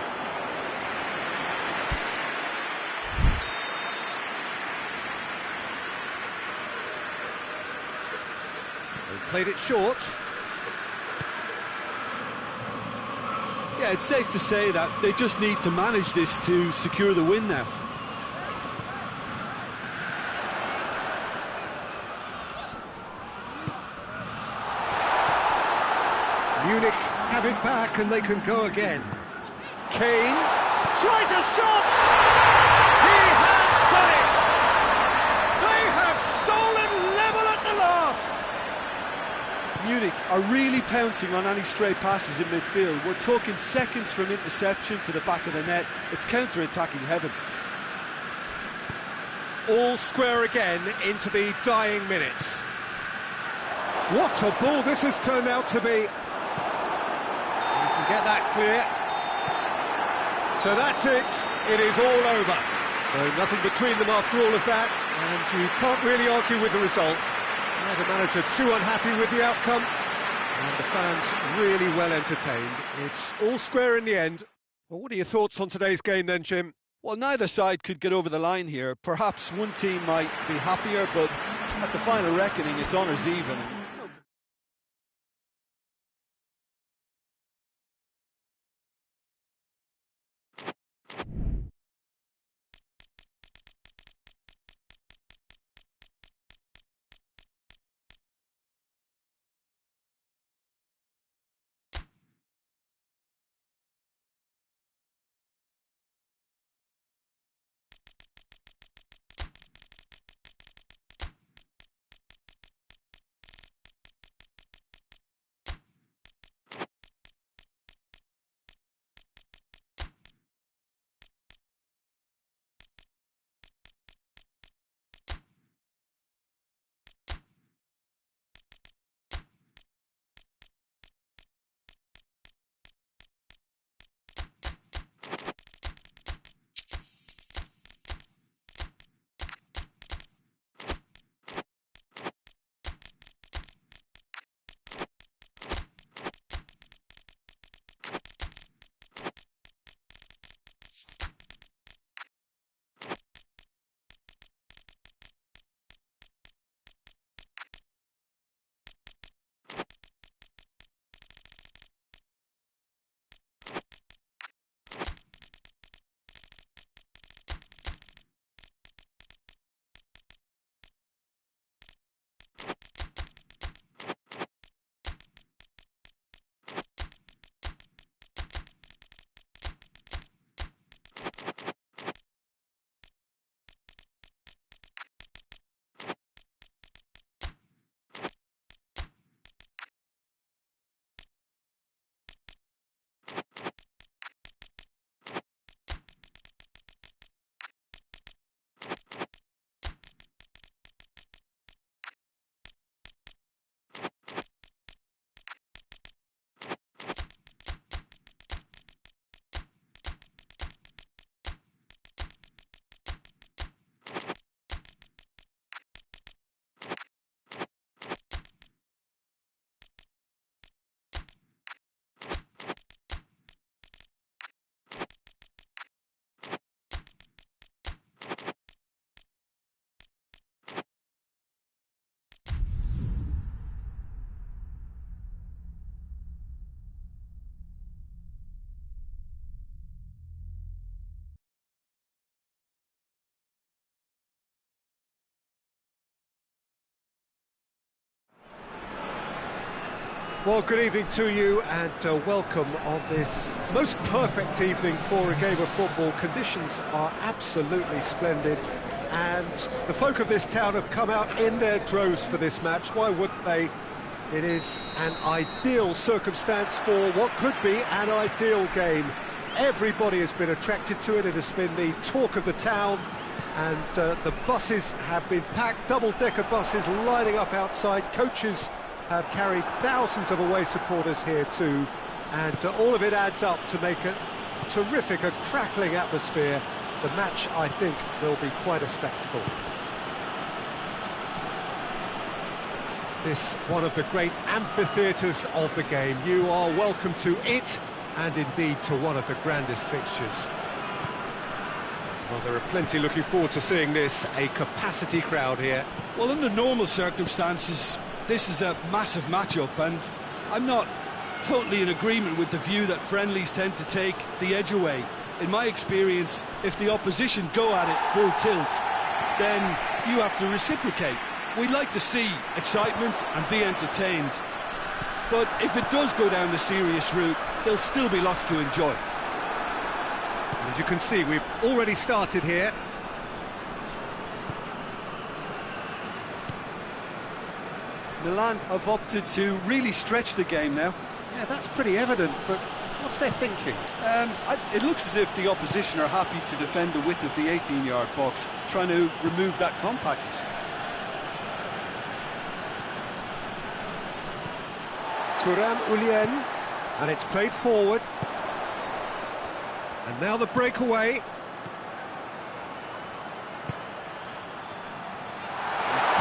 They've played it short. Yeah, it's safe to say that they just need to manage this to secure the win now. Munich have it back and they can go again. Kane tries a shot! He has done it! They have stolen level at the last! Munich are really pouncing on any stray passes in midfield. We're talking seconds from interception to the back of the net. It's counter-attacking heaven. All square again into the dying minutes. What a ball this has turned out to be. Get that clear. So that's it. It is all over. So nothing between them after all of that, and you can't really argue with the result. The manager too unhappy with the outcome, and the fans really well entertained. It's all square in the end. Well, what are your thoughts on today's game then, Jim? Well, neither side could get over the line here. Perhaps one team might be happier, but at the final reckoning, it's honours even. Well, good evening to you and welcome on this most perfect evening for a game of football. Conditions are absolutely splendid and the folk of this town have come out in their droves for this match. Why wouldn't they? It is an ideal circumstance for what could be an ideal game. Everybody has been attracted to it. It has been the talk of the town, and the buses have been packed, double-decker buses lining up outside. Coaches have carried thousands of away supporters here too, and all of it adds up to make a terrific, a crackling atmosphere. The match, I think, will be quite a spectacle. This one of the great amphitheatres of the game. You are welcome to it, and indeed to one of the grandest fixtures. Well, there are plenty looking forward to seeing this, a capacity crowd here. Well, under normal circumstances, this is a massive matchup, and I'm not totally in agreement with the view that friendlies tend to take the edge away. In my experience, if the opposition go at it full tilt, then you have to reciprocate. We'd like to see excitement and be entertained, but if it does go down the serious route, there'll still be lots to enjoy. As you can see, we've already started here. Milan have opted to really stretch the game now. Yeah, that's pretty evident, but what's their thinking? It looks as if the opposition are happy to defend the width of the 18-yard box, trying to remove that compactness. Turan Ulyen, and it's played forward. And now the breakaway. He's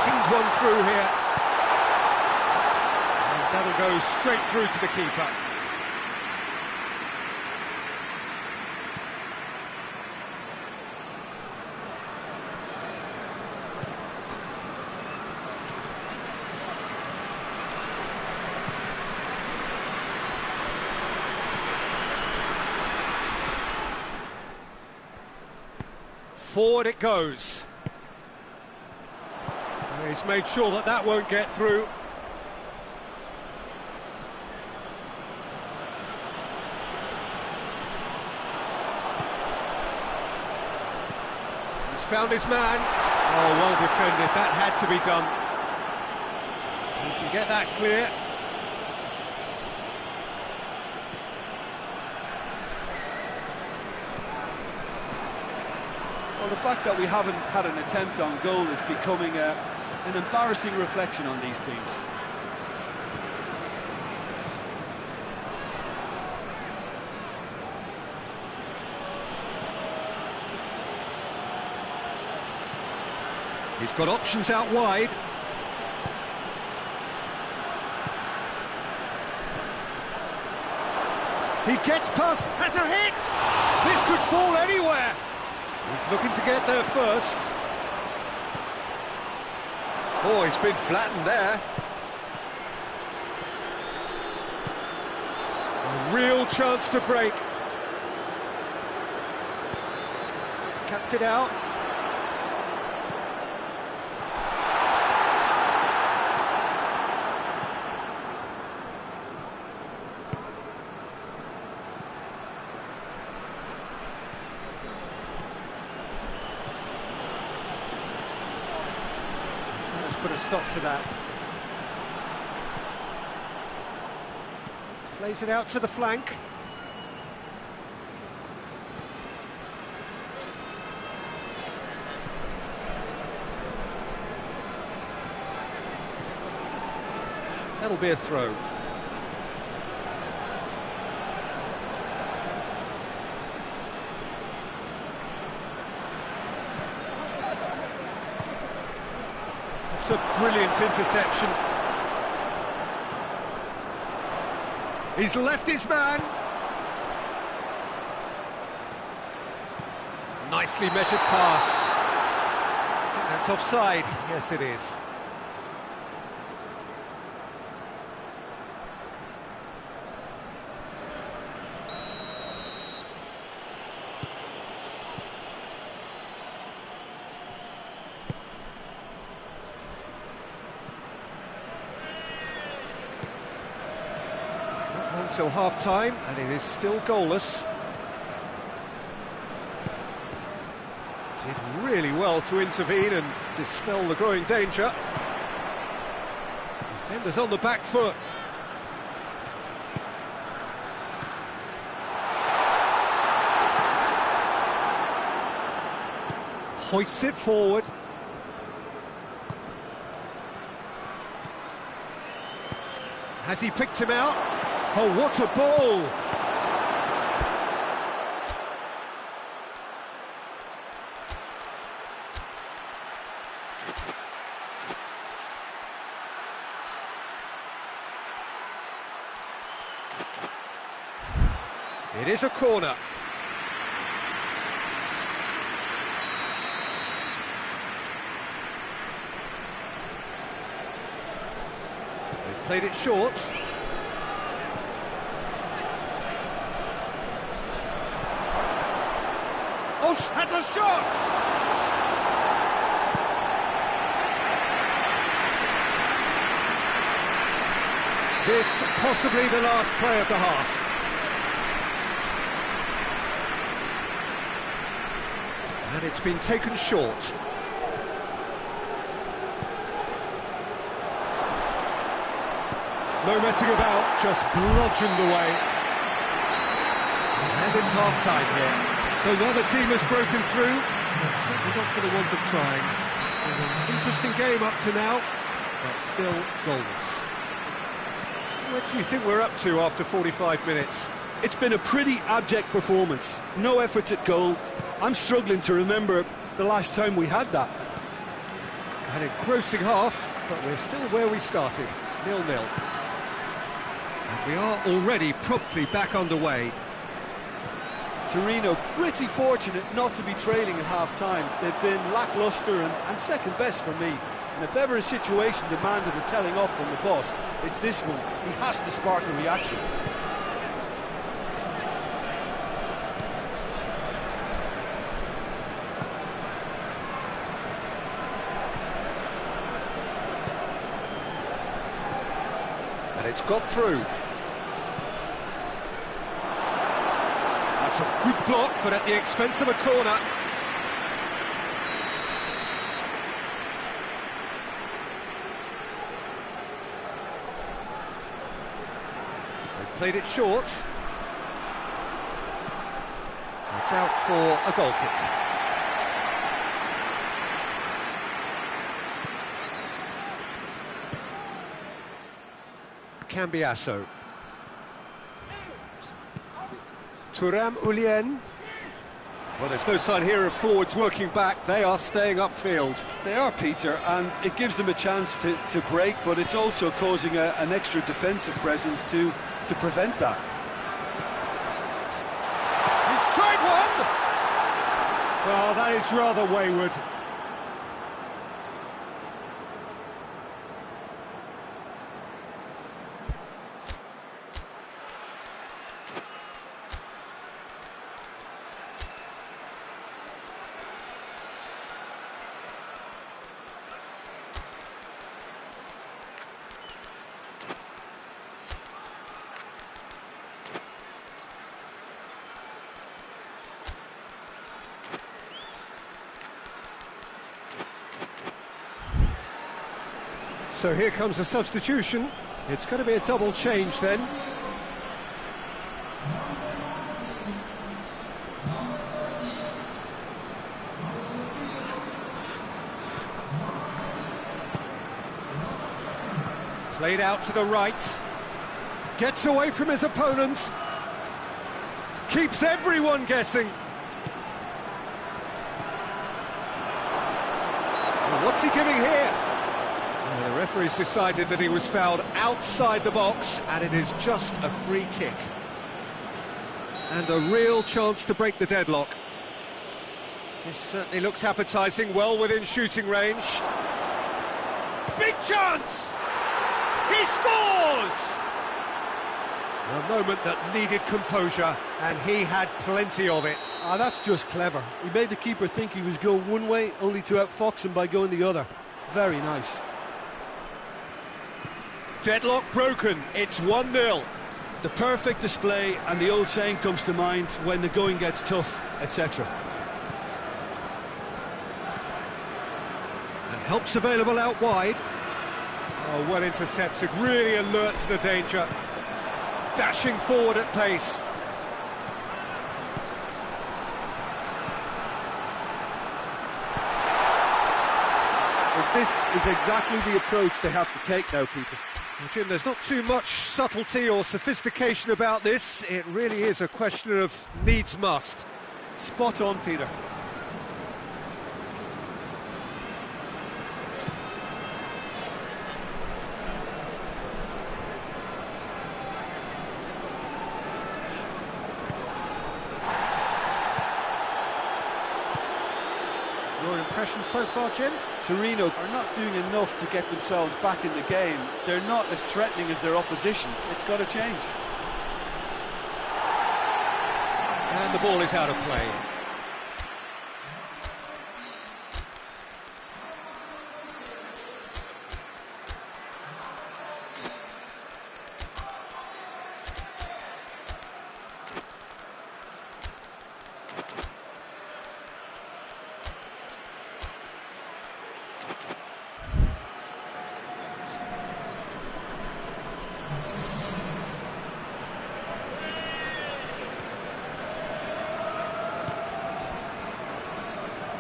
pinged one through here. And that'll go straight through to the keeper. Forward it goes. He's made sure that that won't get through. He's found his man. Oh, well defended. That had to be done. He can get that clear. Well, the fact that we haven't had an attempt on goal is becoming an embarrassing reflection on these teams. He's got options out wide. He gets past, has a hit! This could fall anywhere! He's looking to get there first. Oh, he's been flattened there. A real chance to break. Cuts it out. Put a stop to that. Plays it out to the flank. That'll be a throw. It's a brilliant interception. He's left his man. Nicely measured pass. I think that's offside. Yes, it is. until half-time, and it is still goalless. Did really well to intervene and dispel the growing danger. Defenders on the back foot. Hoists it forward. Has he picked him out? Oh, what a ball! It is a corner. They've played it short. Osh has a shot! This possibly the last play of the half. And it's been taken short. No messing about, just bludgeoned away. And it's half-time here. So another team has broken through, but certainly not for the want of trying. An interesting game up to now, but still goalless. What do you think we're up to after 45 minutes? It's been a pretty abject performance. No efforts at goal. I'm struggling to remember the last time we had that. An engrossing half, but we're still where we started, 0-0. And we are already promptly back underway. Torino pretty fortunate not to be trailing at half-time. They've been lacklustre and second best for me. And if ever a situation demanded a telling off from the boss, it's this one. He has to spark a reaction. And it's got through. That's a good block, but at the expense of a corner. They've played it short. It's out for a goal kick. Cambiasso. Thuram Ulien. Well, there's no sign here of forwards working back. They are staying upfield. They are, Peter, and it gives them a chance to break, but it's also causing an extra defensive presence to prevent that. He's tried one! Well, that is rather wayward. So here comes a substitution. It's going to be a double change then. Played out to the right. Gets away from his opponent. Keeps everyone guessing. Well, what's he giving here? The referee's decided that he was fouled outside the box, and it is just a free kick. And a real chance to break the deadlock. This certainly looks appetising, well within shooting range. Big chance! He scores! A moment that needed composure, and he had plenty of it. Ah, that's just clever. He made the keeper think he was going one way, only to outfox him by going the other. Very nice. Deadlock broken, it's 1-0. The perfect display, and the old saying comes to mind: when the going gets tough, etc. And help's available out wide. Oh, well intercepted, really alert to the danger. Dashing forward at pace. Well, this is exactly the approach they have to take now, Peter. Well, Jim, there's not too much subtlety or sophistication about this. It really is a question of needs must. Spot on, Peter. Your impression so far, Jim? Torino are not doing enough to get themselves back in the game. They're not as threatening as their opposition. It's got to change. And the ball is out of play.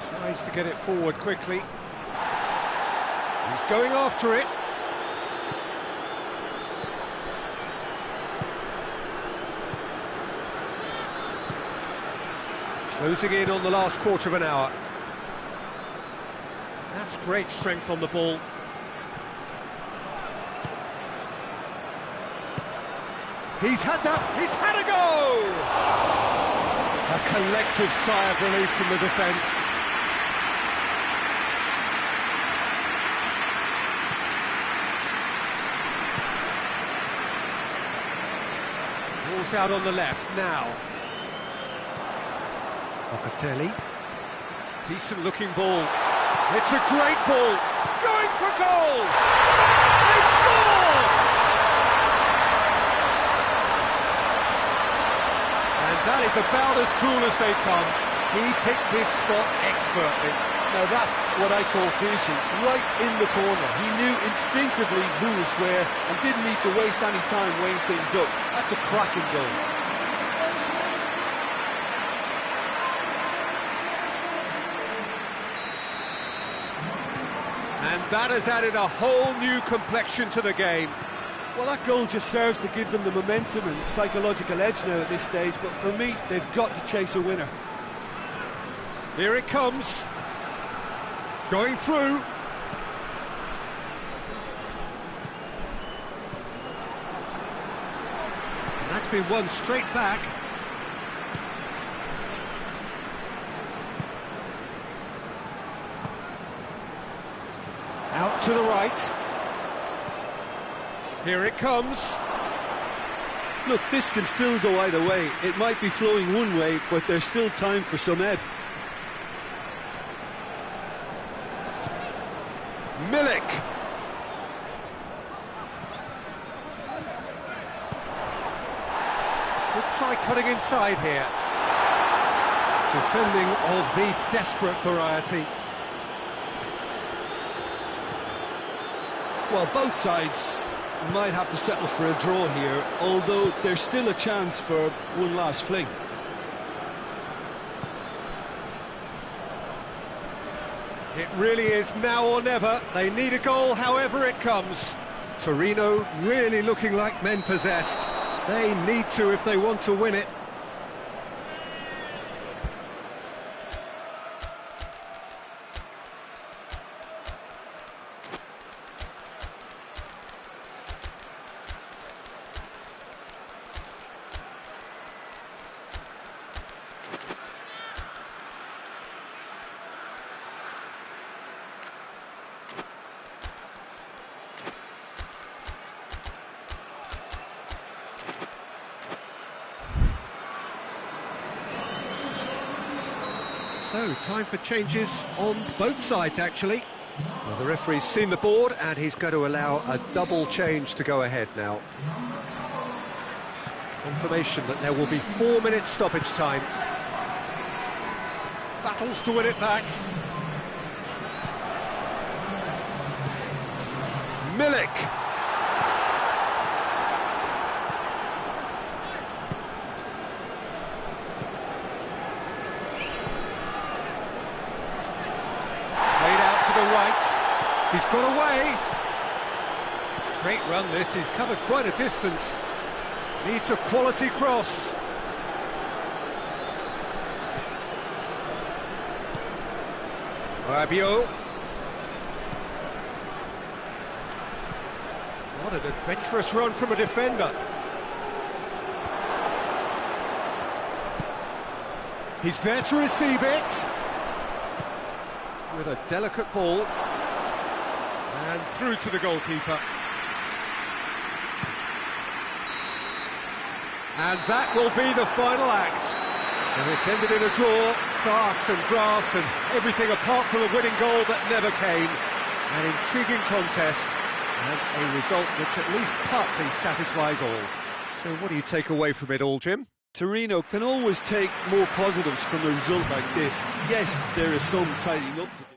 Tries to get it forward quickly. He's going after it. Closing in on the last quarter of an hour. That's great strength on the ball. He's had a go! A collective sigh of relief from the defence. Ball's out on the left now. Locatelli. Decent looking ball. It's a great ball. Going for goal! They've scored! And that is about as cool as they come. He picked his spot expertly. Now that's what I call finishing, right in the corner. He knew instinctively who was where and didn't need to waste any time weighing things up. That's a cracking goal. And that has added a whole new complexion to the game. Well, that goal just serves to give them the momentum and psychological edge now at this stage, but for me, they've got to chase a winner. Here it comes. Going through. And that's been won straight back. Out to the right. Here it comes. Look, this can still go either way. It might be flowing one way, but there's still time for some ebb. Milik. Could try cutting inside here. Defending of the desperate variety. Well, both sides might have to settle for a draw here, although there's still a chance for one last fling. It really is now or never. They need a goal however it comes. Torino really looking like men possessed. They need to if they want to win it. So, time for changes on both sides, actually. Well, the referee's seen the board, and he's going to allow a double change to go ahead now. Confirmation that there will be 4 minutes stoppage time. Battles to win it back. Milik. Played out to the right. He's got away. Great run this, he's covered quite a distance. Needs a quality cross. Rabiot. What an adventurous run from a defender. He's there to receive it. With a delicate ball. And through to the goalkeeper. And that will be the final act. And it's ended in a draw, craft and graft and everything apart from a winning goal that never came. An intriguing contest and a result which at least partly satisfies all. So what do you take away from it all, Jim? Torino can always take more positives from a result like this. Yes, there is some tidying up to do.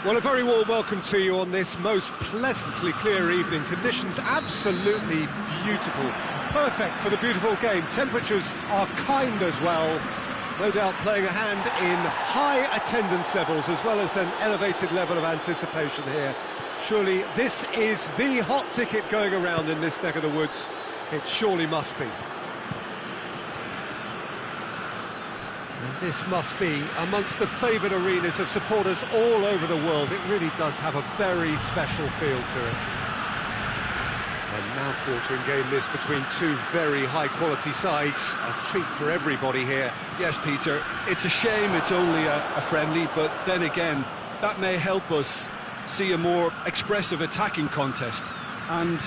Well, a very warm welcome to you on this most pleasantly clear evening. Conditions absolutely beautiful. Perfect for the beautiful game. Temperatures are kind as well. No doubt playing a hand in high attendance levels as well as an elevated level of anticipation here. Surely this is the hot ticket going around in this neck of the woods. It surely must be. And this must be amongst the favoured arenas of supporters all over the world. It really does have a very special feel to it. A mouth-watering game this between two very high-quality sides. A treat for everybody here. Yes, Peter, it's a shame it's only a friendly, but then again, that may help us see a more expressive attacking contest. And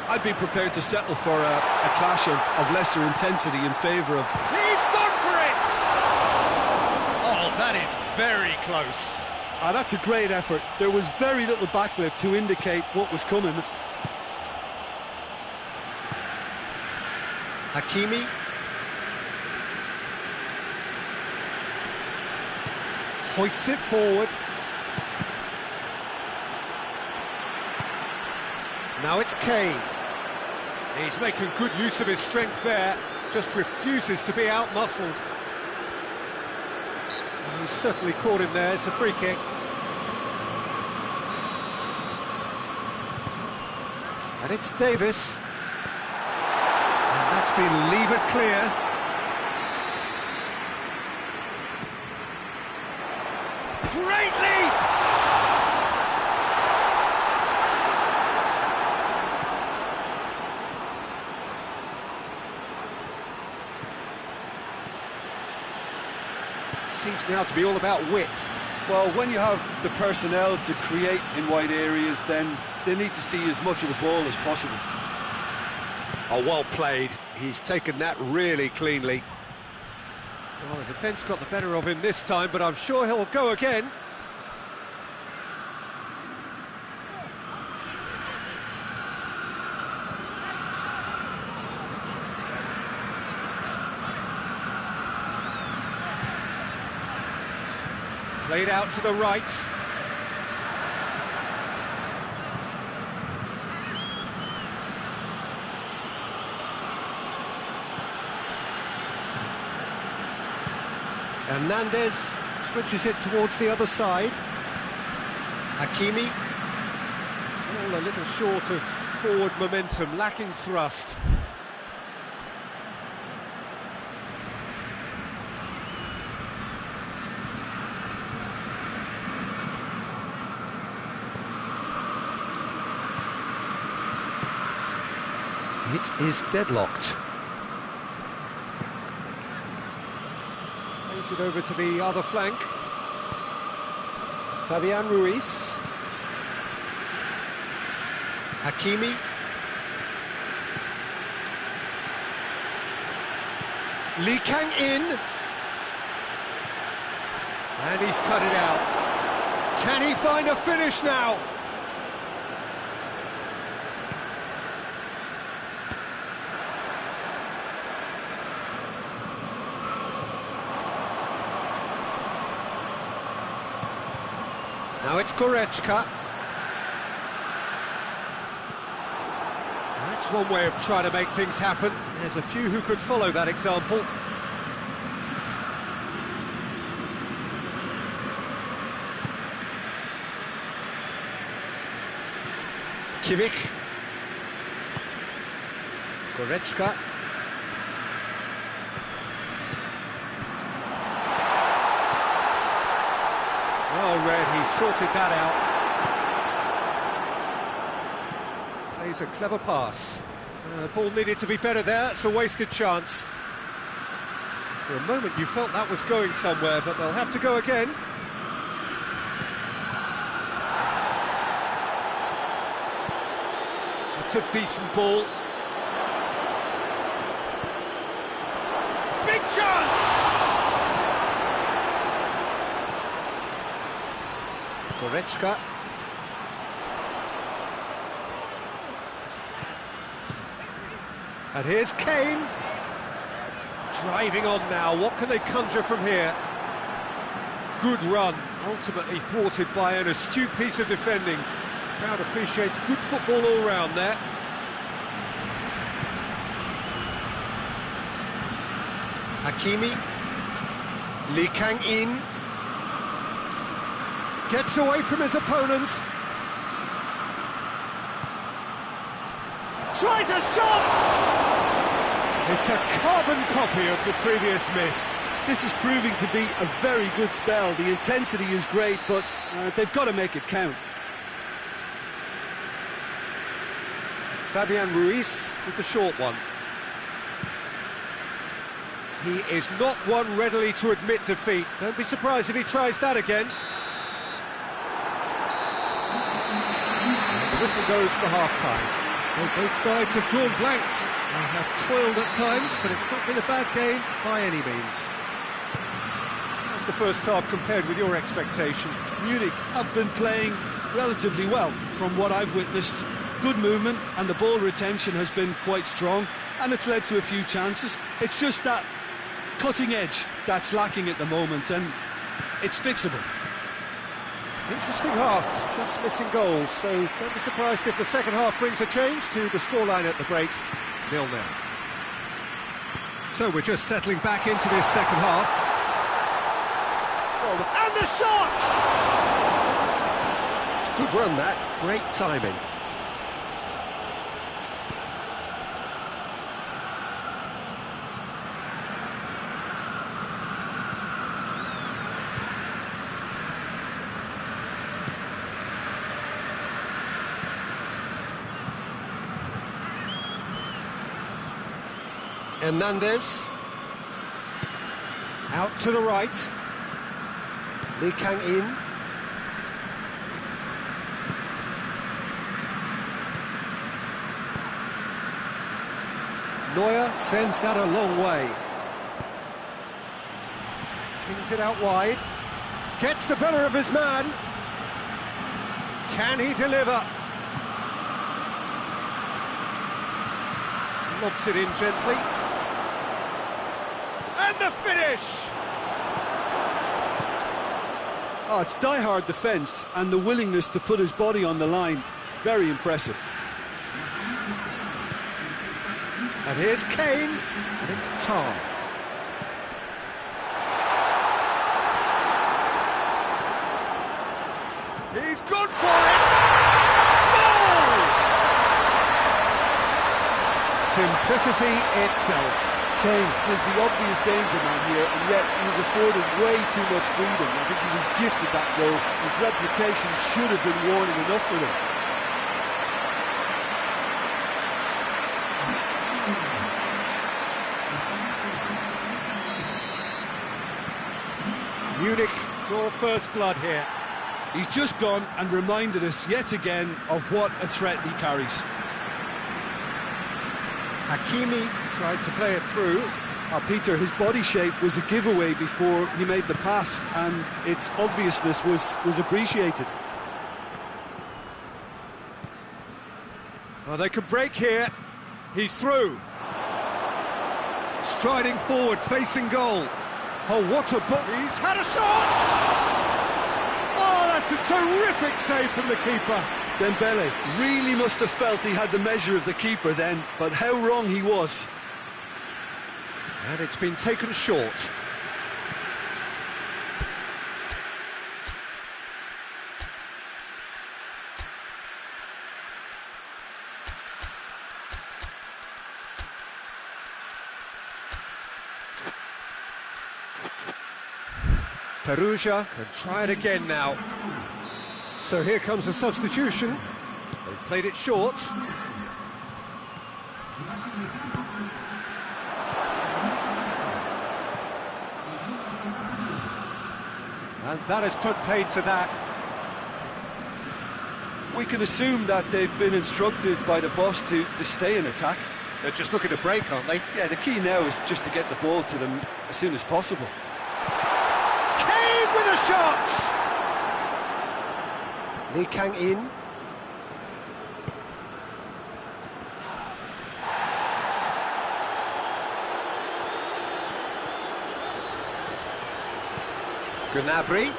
I'd be prepared to settle for a clash of lesser intensity in favour of... He's gone for it! Oh, that is very close. That's a great effort. There was very little backlift to indicate what was coming. Hakimi. Hoists it forward. Now it's Kane. He's making good use of his strength there, just refuses to be out-muscled. He's certainly caught him there, it's a free kick. And it's Davis. And that's been levered clear. Great leap! Seems now to be all about width. Well, when you have the personnel to create in wide areas, then they need to see as much of the ball as possible. Oh, well played. He's taken that really cleanly. Well, the defence got the better of him this time, but I'm sure he'll go again. Played out to the right. Hernandez switches it towards the other side. Hakimi. It's all a little short of forward momentum, lacking thrust. It is deadlocked. Plays it over to the other flank. Fabian Ruiz. Hakimi. Lee Kang in. And he's cut it out. Can he find a finish now? Now it's Goretzka. That's one way of trying to make things happen. There's a few who could follow that example. Kimmich. Goretzka. Well read, he sorted that out. Plays a clever pass. Ball needed to be better there, it's a wasted chance. For a moment you felt that was going somewhere, but they'll have to go again. It's a decent ball. Big chance! Goretzka. And here's Kane. Driving on now, what can they conjure from here? Good run, ultimately thwarted by an astute piece of defending. Crowd appreciates good football all round there. Hakimi, Kcm6 gets away from his opponent. Tries a shot! It's a carbon copy of the previous miss. This is proving to be a very good spell. The intensity is great, but they've got to make it count. Fabian Ruiz with the short one. He is not one readily to admit defeat. Don't be surprised if he tries that again. And the whistle goes for half-time. So both sides have drawn blanks. They have toiled at times, but it's not been a bad game by any means. How's the first half compared with your expectation? Munich have been playing relatively well from what I've witnessed. Good movement, and the ball retention has been quite strong, and it's led to a few chances. It's just that cutting edge that's lacking at the moment, and it's fixable. Interesting half, just missing goals, so don't be surprised if the second half brings a change to the scoreline at the break, 0-0. So we're just settling back into this second half. And the shot! It's a good run that, great timing. Hernandez, out to the right, Kcm6. Neuer sends that a long way. Kings it out wide, gets the better of his man. Can he deliver? Lobs it in gently. And the finish! Oh, it's die-hard defence and the willingness to put his body on the line. Very impressive. And here's Kane, and it's time. He's gone for it! Goal! Simplicity itself. Kane is the obvious danger man here, and yet he was afforded way too much freedom. I think he was gifted that goal. His reputation should have been warning enough for him. Munich draw first blood here. He's just gone and reminded us yet again of what a threat he carries. Hakimi tried to play it through. Peter, his body shape was a giveaway before he made the pass, and its obviousness was appreciated. Well, they could break here. He's through. Striding forward, facing goal. Oh, what a ball. He's had a shot! Oh, that's a terrific save from the keeper. Dembele really must have felt he had the measure of the keeper then, but how wrong he was. And it's been taken short. Perugia can try it again now. So here comes a substitution. They've played it short. And that has put paid to that. We can assume that they've been instructed by the boss to stay in attack. They're just looking to break, aren't they? Yeah, the key now is just to get the ball to them as soon as possible. Kane with a shot! Kcm6. Gnabry.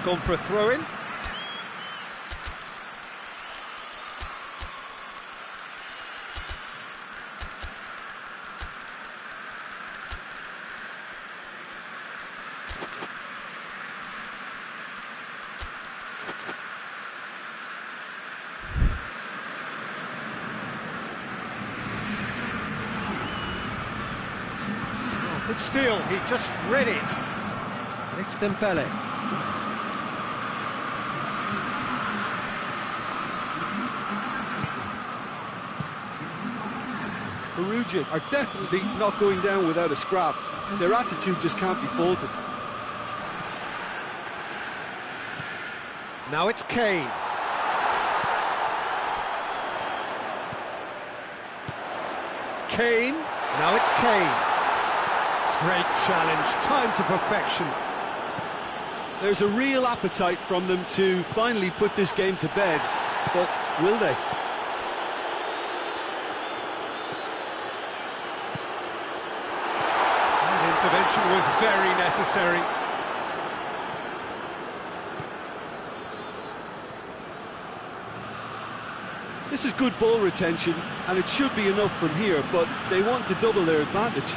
gone for a throw-in. Good steal, he just read it. It's Dembele. Perugia are definitely not going down without a scrap. Their attitude just can't be faulted. Now it's Kane. Kane. Now it's Kane. Great challenge, time to perfection. There's a real appetite from them to finally put this game to bed, but will they? That intervention was very necessary. This is good ball retention, and it should be enough from here, but they want to double their advantage.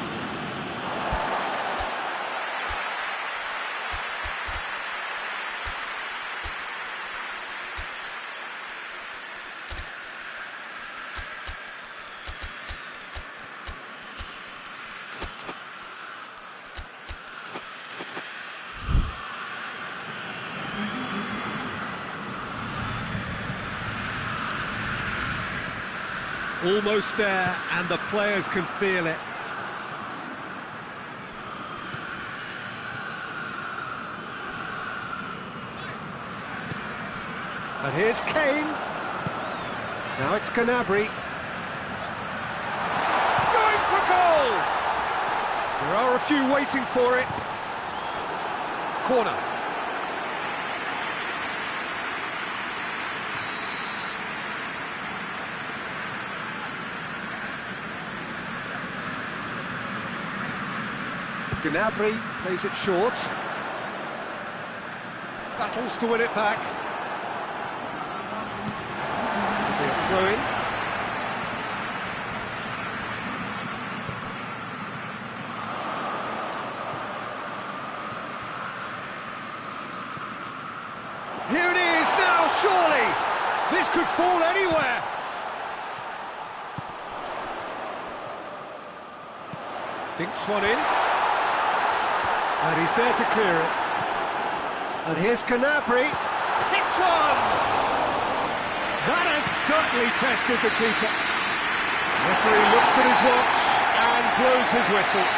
Almost there, and the players can feel it. But here's Kane. Now it's Gnabry. Going for goal! There are a few waiting for it. Corner. Gnabry plays it short. Battles to win it back. Be a throw-in. Here it is now, surely! This could fall anywhere! Dinks one in. And he's there to clear it. And here's Gnabry. Hits one! That has certainly tested the keeper. Referee looks at his watch and blows his whistle.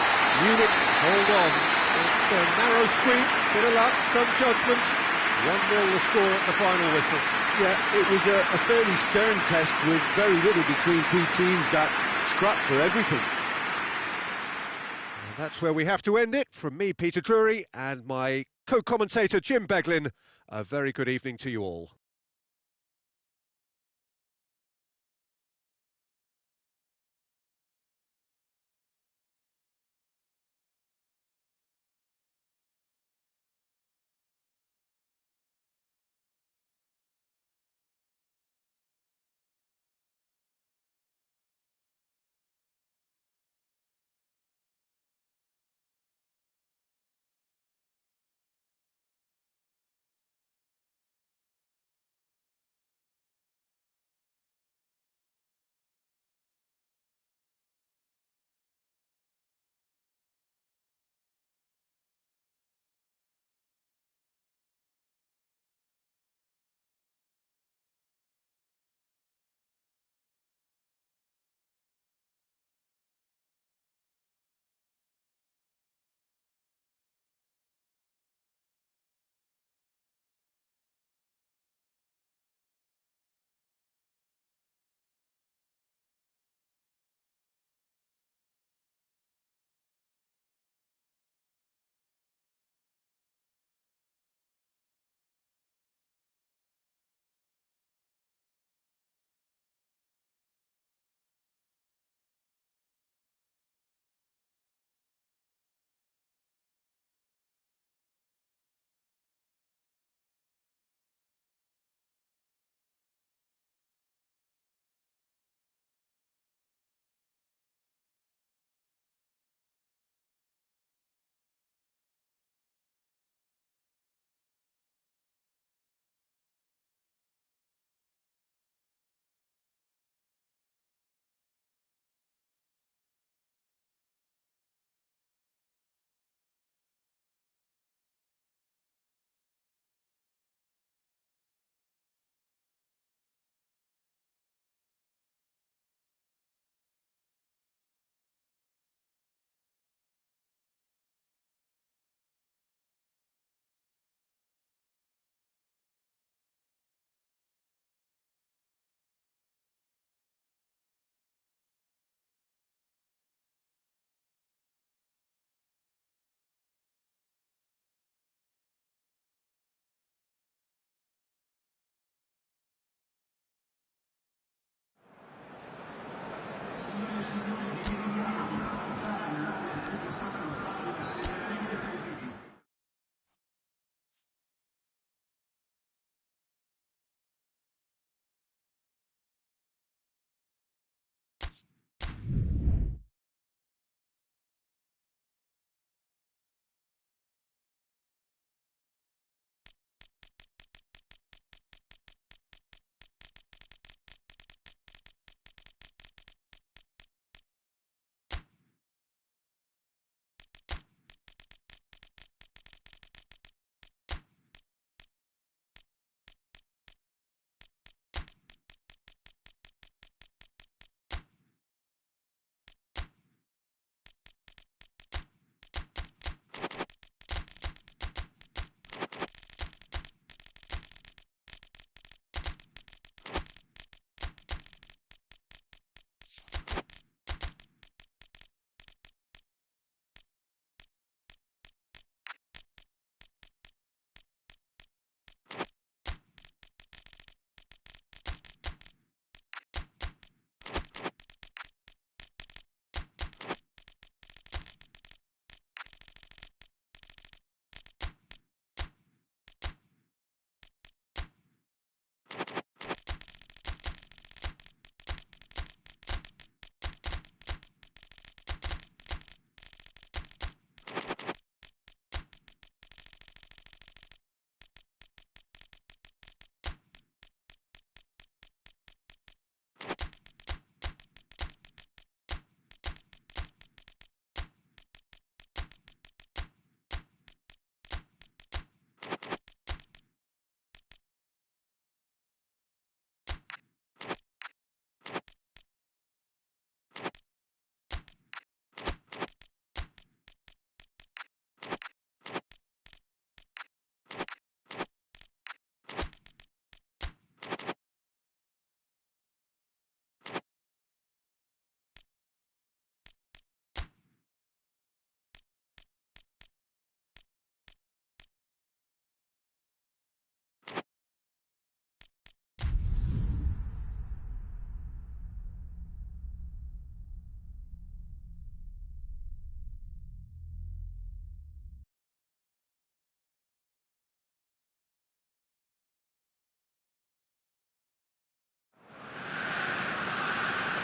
Munich hold on. It's a narrow squeak, bit of luck, some judgment. 1-0 the score at the final whistle. Yeah, it was a fairly stern test with very little between two teams that scrapped for everything. That's where we have to end it. From me, Peter Drury, and my co-commentator, Jim Beglin, a very good evening to you all.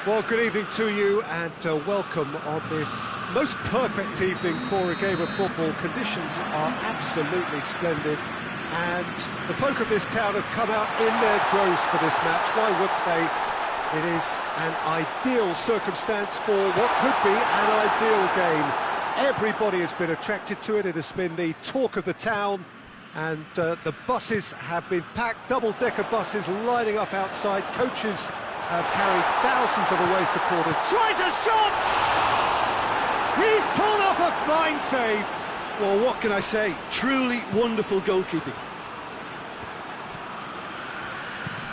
Well, good evening to you and welcome on this most perfect evening for a game of football. Conditions are absolutely splendid and the folk of this town have come out in their droves for this match. Why wouldn't they? It is an ideal circumstance for what could be an ideal game. Everybody has been attracted to it. It has been the talk of the town and the buses have been packed, double-decker buses lining up outside. Coaches have carried thousands of away supporters. Tries a shot! He's pulled off a fine save. Well, what can I say? Truly wonderful goalkeeping.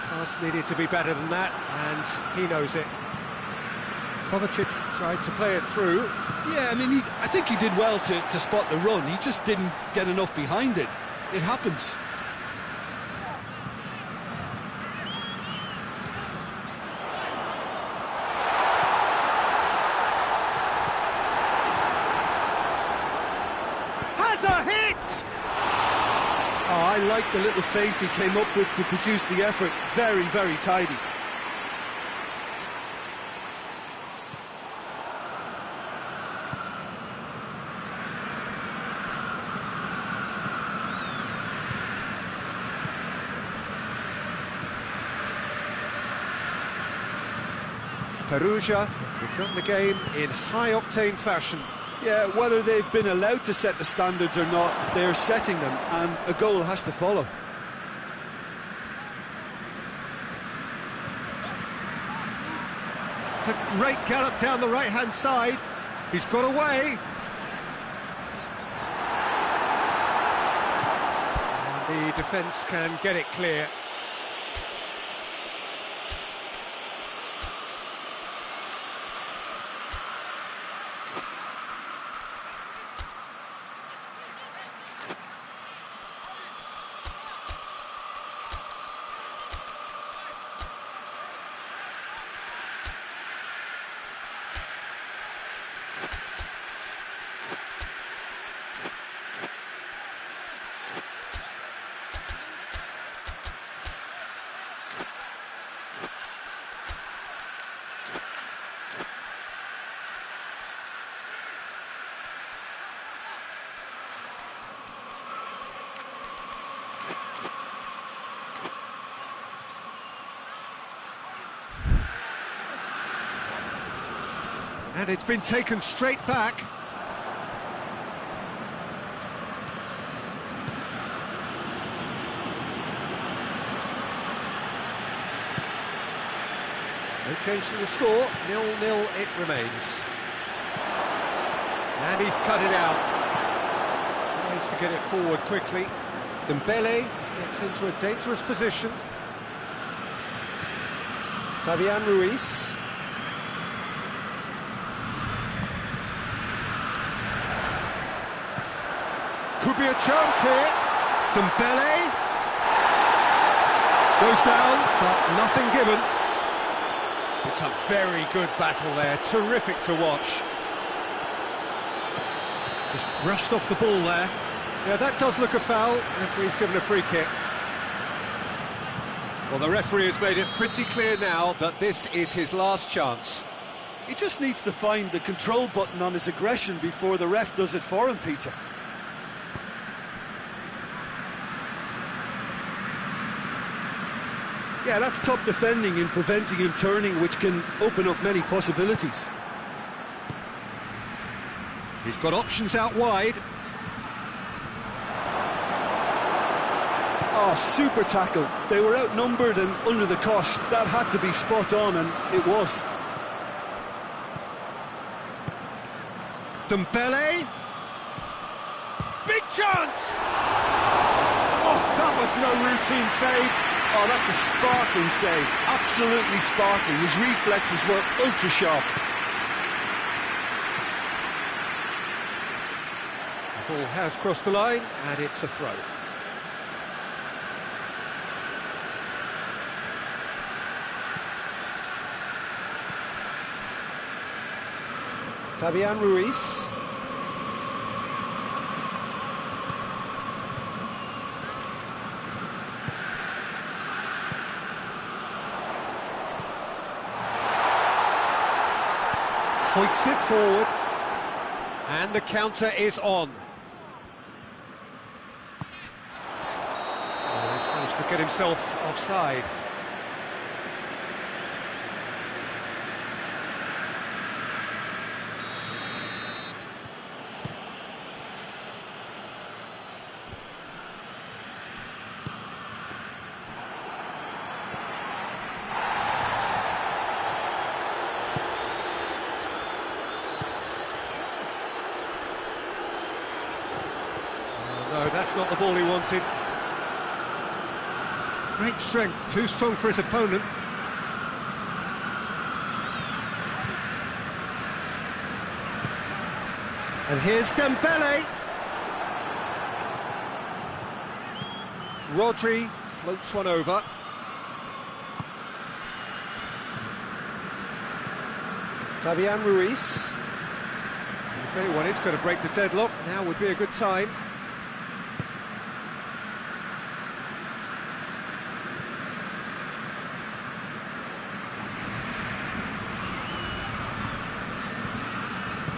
Pass needed to be better than that, and he knows it. Kovacic tried to play it through. Yeah, I mean, I think he did well to spot the run. He just didn't get enough behind it. It happens. I like the little feint he came up with to produce the effort. Very, very tidy. Perugia have begun the game in high-octane fashion. Yeah, whether they've been allowed to set the standards or not, they're setting them, and a goal has to follow. It's a great gallop down the right-hand side. He's got away. And the defence can get it clear. And it's been taken straight back. No change to the score, 0-0 it remains. And he's cut it out. Tries to get it forward quickly. Dembele gets into a dangerous position. Fabian Ruiz. Could be a chance here. Dembele goes down, but nothing given. It's a very good battle there, terrific to watch. Just brushed off the ball there. Yeah, that does look a foul. The referee's given a free kick. Well, the referee has made it pretty clear now that this is his last chance. He just needs to find the control button on his aggression before the ref does it for him, Peter. Yeah, that's top defending and preventing him turning, which can open up many possibilities. He's got options out wide. Oh, super tackle. They were outnumbered and under the cosh. That had to be spot on, and it was. Dembele. Big chance! Oh, that was no routine save. Oh, that's a sparkling save. Absolutely sparkling. His reflexes were ultra-sharp. The ball has crossed the line, and it's a throw. Fabian Ruiz. Hoists it forward. And the counter is on. Oh, he's managed to get himself offside. No, that's not the ball he wanted. Great strength, too strong for his opponent. And here's Dembele. Rodri floats one over. Fabian Ruiz. If anyone is going to break the deadlock, now would be a good time.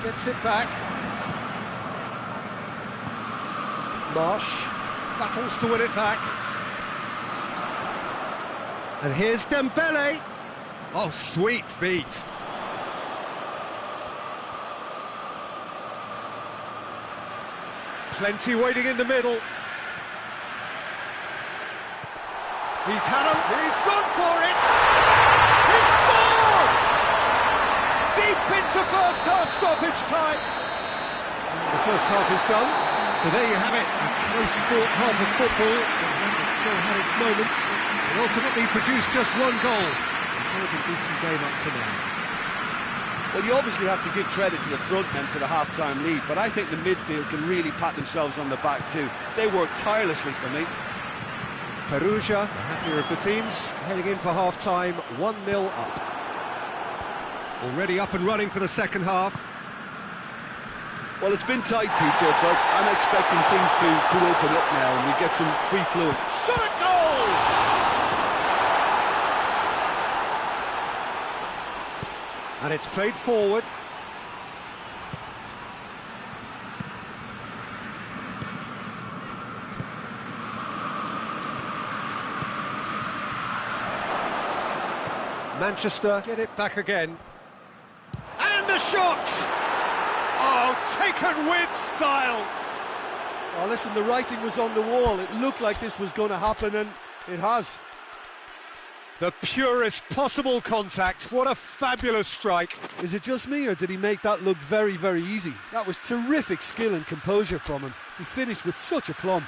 Gets it back. Marsh battles to win it back. And here's Dembele. Oh, sweet feet. Plenty waiting in the middle. He's had him. He's gone for it. He's scored! Deep into first half stoppage time. And the first half is done. So there you have it. A close sport half of football. It's still had its moments. It ultimately produced just one goal. A very decent game up to now. Well, you obviously have to give credit to the front men for the half-time lead, but I think the midfield can really pat themselves on the back too. They worked tirelessly for me. Perugia, the happier of the teams, heading in for half-time, 1-0 up. Already up and running for the second half. Well, it's been tight, Peter, but I'm expecting things to open up now and we get some free flowing. Shot a goal! And it's played forward. Manchester get it back again. And the shot! Oh, taken with style! Oh, listen, the writing was on the wall. It looked like this was going to happen, and it has. The purest possible contact. What a fabulous strike. Is it just me, or did he make that look very, very easy? That was terrific skill and composure from him. He finished with such aplomb.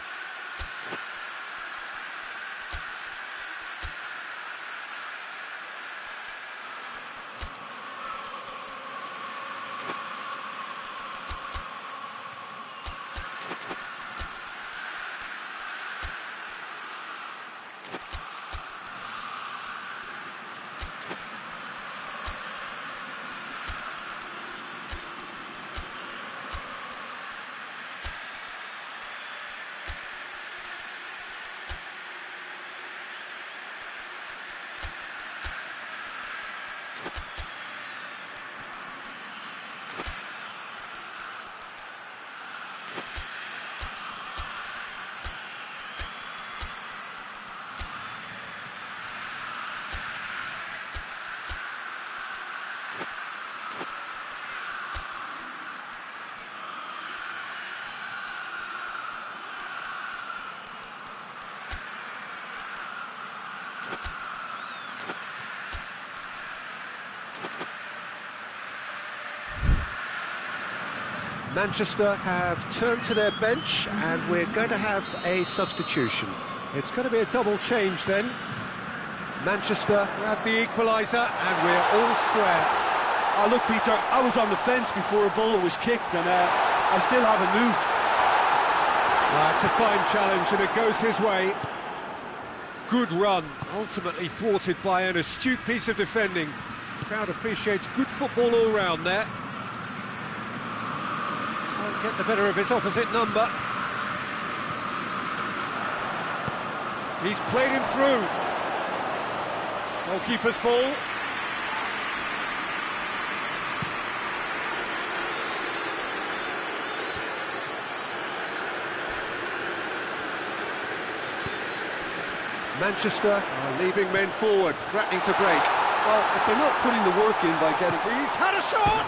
Manchester have turned to their bench and we're going to have a substitution. It's going to be a double change then. Manchester grab the equaliser and we're all square. Oh, look, Peter, I was on the fence before a ball was kicked and I still haven't moved. It's a fine challenge and it goes his way. Good run, ultimately thwarted by an astute piece of defending. Crowd appreciates good football all round there. Can't get the better of his opposite number. He's played him through. Goalkeeper's ball. Manchester are leaving men forward, threatening to break. Well, if they're not putting the work in by getting... He's had a shot!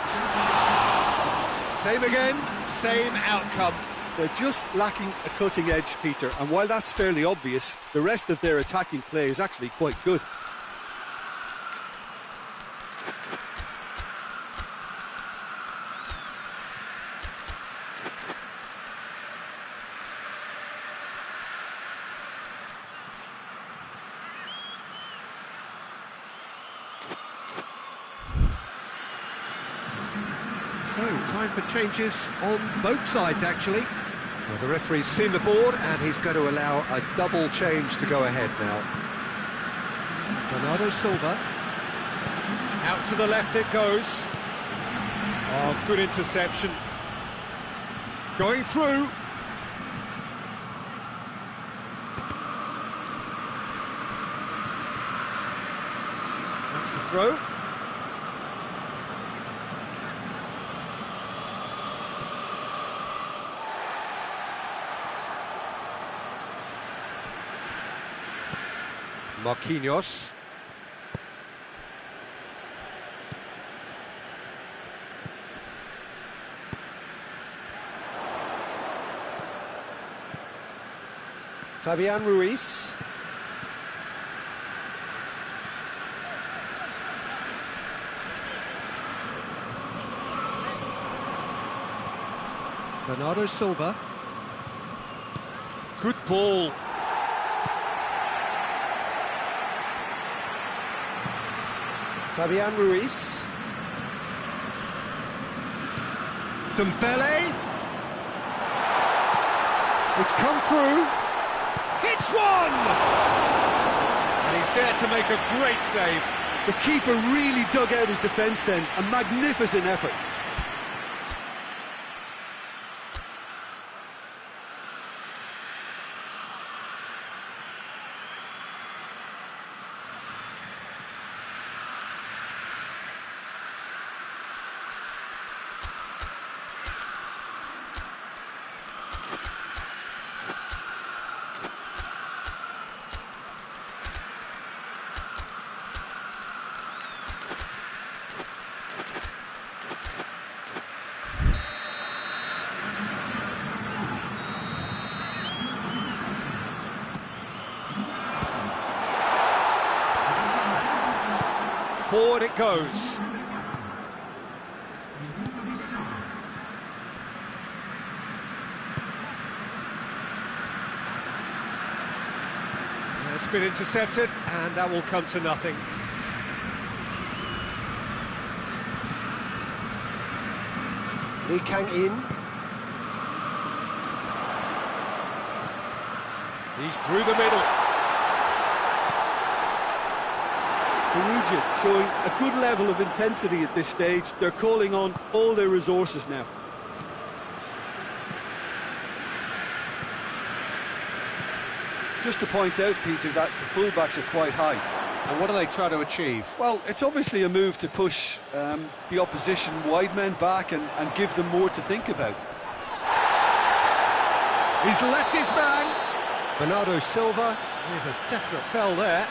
Same again, same outcome. They're just lacking a cutting edge, Peter, and while that's fairly obvious, the rest of their attacking play is actually quite good. So, time for changes on both sides, actually. Well, the referee's seen the board, and he's going to allow a double change to go ahead now. Bernardo Silva. Out to the left it goes. Oh, good interception. Going through. That's the throw. Marquinhos. Fabian Ruiz. Bernardo Silva. Good ball. Fabian Ruiz. Dembele. It's come through. Hits one! And he's there to make a great save. The keeper really dug out his defence then. A magnificent effort. Forward it goes. It's been intercepted, and that will come to nothing. Lee Kang-in. He's through the middle. Perugia showing a good level of intensity at this stage. They're calling on all their resources now. Just to point out, Peter, that the fullbacks are quite high. And what do they try to achieve? Well, it's obviously a move to push the opposition wide men back and give them more to think about. He's left his man. Bernardo Silva with a definite foul there.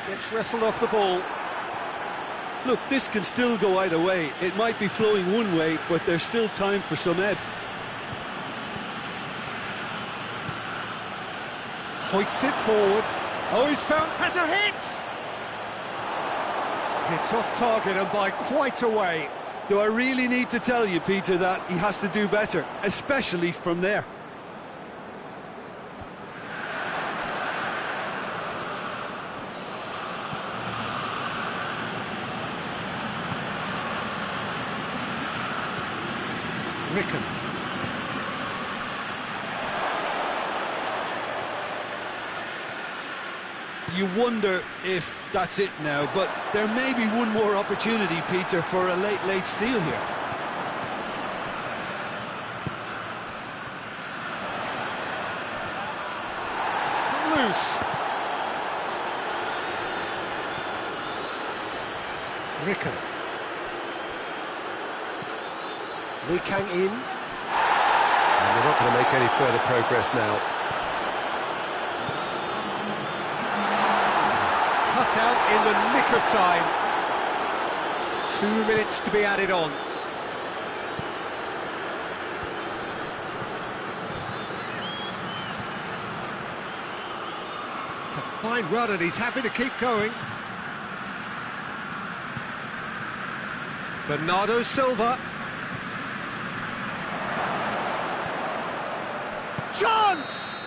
Gets wrestled off the ball. Look, this can still go either way. It might be flowing one way, but there's still time for some ebb. Hoists it forward. Oh, he's found... has a hit! It's off target and by quite a way. Do I really need to tell you, Peter, that he has to do better, especially from there? Ricken. you wonder if that's it now, but there may be one more opportunity, Peter, for a late steal here. It's come loose. Ricken. Lee Kang in. And they're not going to make any further progress now. Cut out in the nick of time. 2 minutes to be added on. It's a fine run and he's happy to keep going. Bernardo Silva. Chance!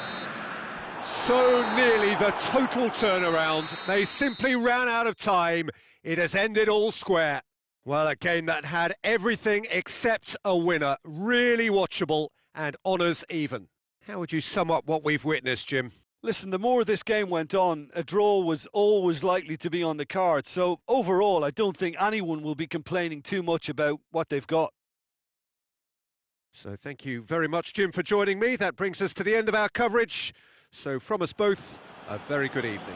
So nearly the total turnaround. They simply ran out of time. It has ended all square. Well, a game that had everything except a winner. Really watchable and honours even. How would you sum up what we've witnessed, Jim? Listen, the more this game went on, a draw was always likely to be on the card. So overall, I don't think anyone will be complaining too much about what they've got. So thank you very much, Jim, for joining me. That brings us to the end of our coverage. So from us both, a very good evening.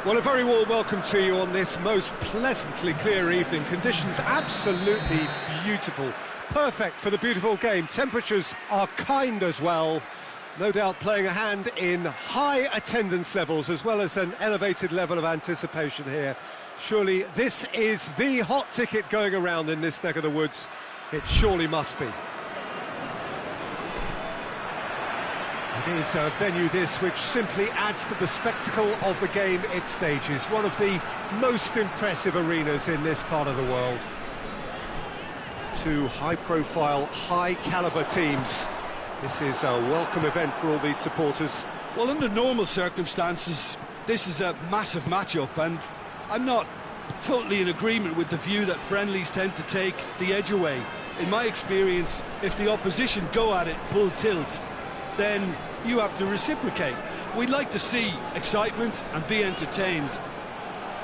Well, a very warm welcome to you on this most pleasantly clear evening. Conditions absolutely beautiful. Perfect for the beautiful game. Temperatures are kind as well. No doubt playing a hand in high attendance levels as well as an elevated level of anticipation here. Surely this is the hot ticket going around in this neck of the woods. It surely must be. It is a venue this which simply adds to the spectacle of the game it stages. One of the most impressive arenas in this part of the world. Two high-profile, high-caliber teams. This is a welcome event for all these supporters. Well, under normal circumstances, this is a massive matchup, and I'm not totally in agreement with the view that friendlies tend to take the edge away. In my experience, if the opposition go at it full tilt, then you have to reciprocate. We'd like to see excitement and be entertained,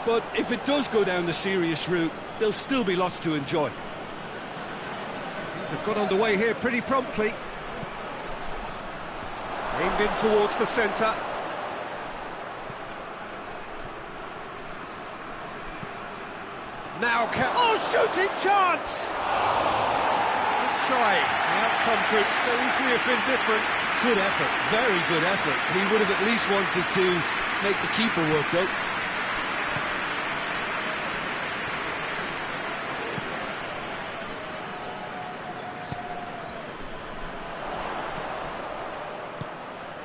but if it does go down the serious route, there'll still be lots to enjoy. They've got underway here pretty promptly. Aimed in towards the centre. Now shooting chance! Good try. The outcome could so easily have been different. Good effort, very good effort. He would have at least wanted to make the keeper work, though.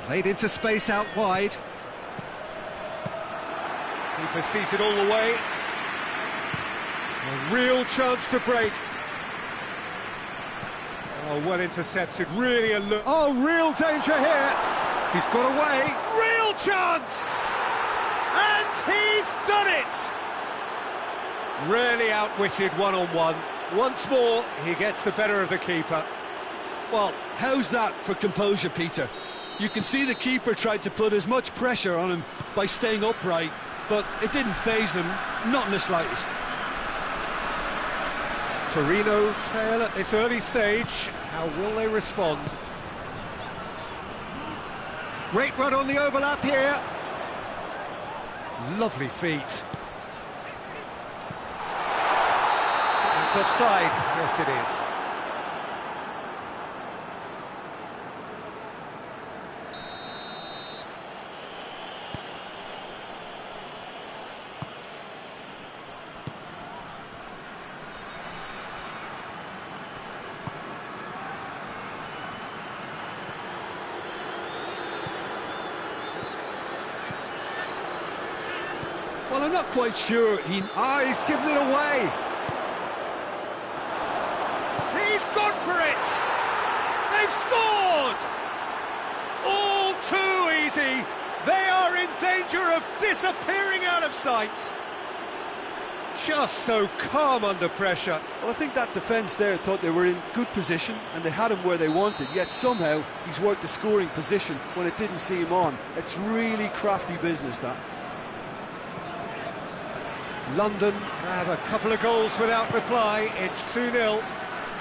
Played into space out wide. Keeper sees it all the way. A real chance to break. Oh, well intercepted, really alert. Oh, real danger here. He's got away. Real chance! And he's done it! Really outwitted one-on-one. Once more, he gets the better of the keeper. Well, how's that for composure, Peter? You can see the keeper tried to put as much pressure on him by staying upright, but it didn't faze him, not in the slightest. Torino trail at this early stage. How will they respond? Great run on the overlap here. Lovely feet. It's offside. Yes, it is. Well, I'm not quite sure he... he's given it away. He's gone for it. They've scored. All too easy. They are in danger of disappearing out of sight. Just so calm under pressure. Well, I think that defence there thought they were in good position and they had him where they wanted, yet somehow he's worked the scoring position when it didn't see him on. It's really crafty business, that. London have a couple of goals without reply. It's 2-0.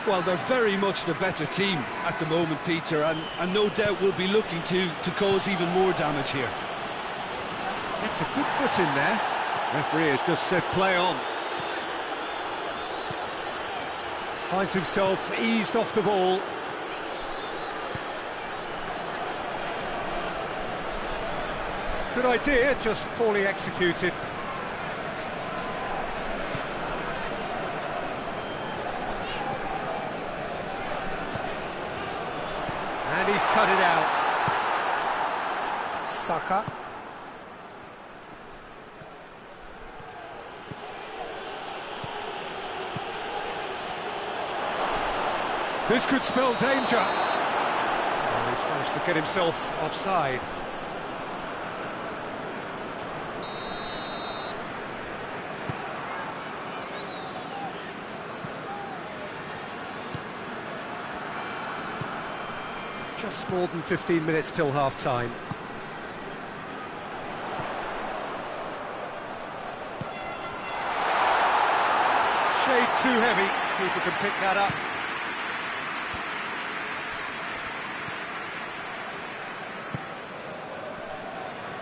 Well, they're very much the better team at the moment, Peter, and no doubt will be looking to cause even more damage here. That's a good foot in there. Referee has just said play on. Finds himself eased off the ball. Good idea, just poorly executed. And he's cut it out. Saka. This could spell danger. Oh, he's managed to get himself offside. Just more than 15 minutes till half-time. Shade too heavy. Keeper can pick that up.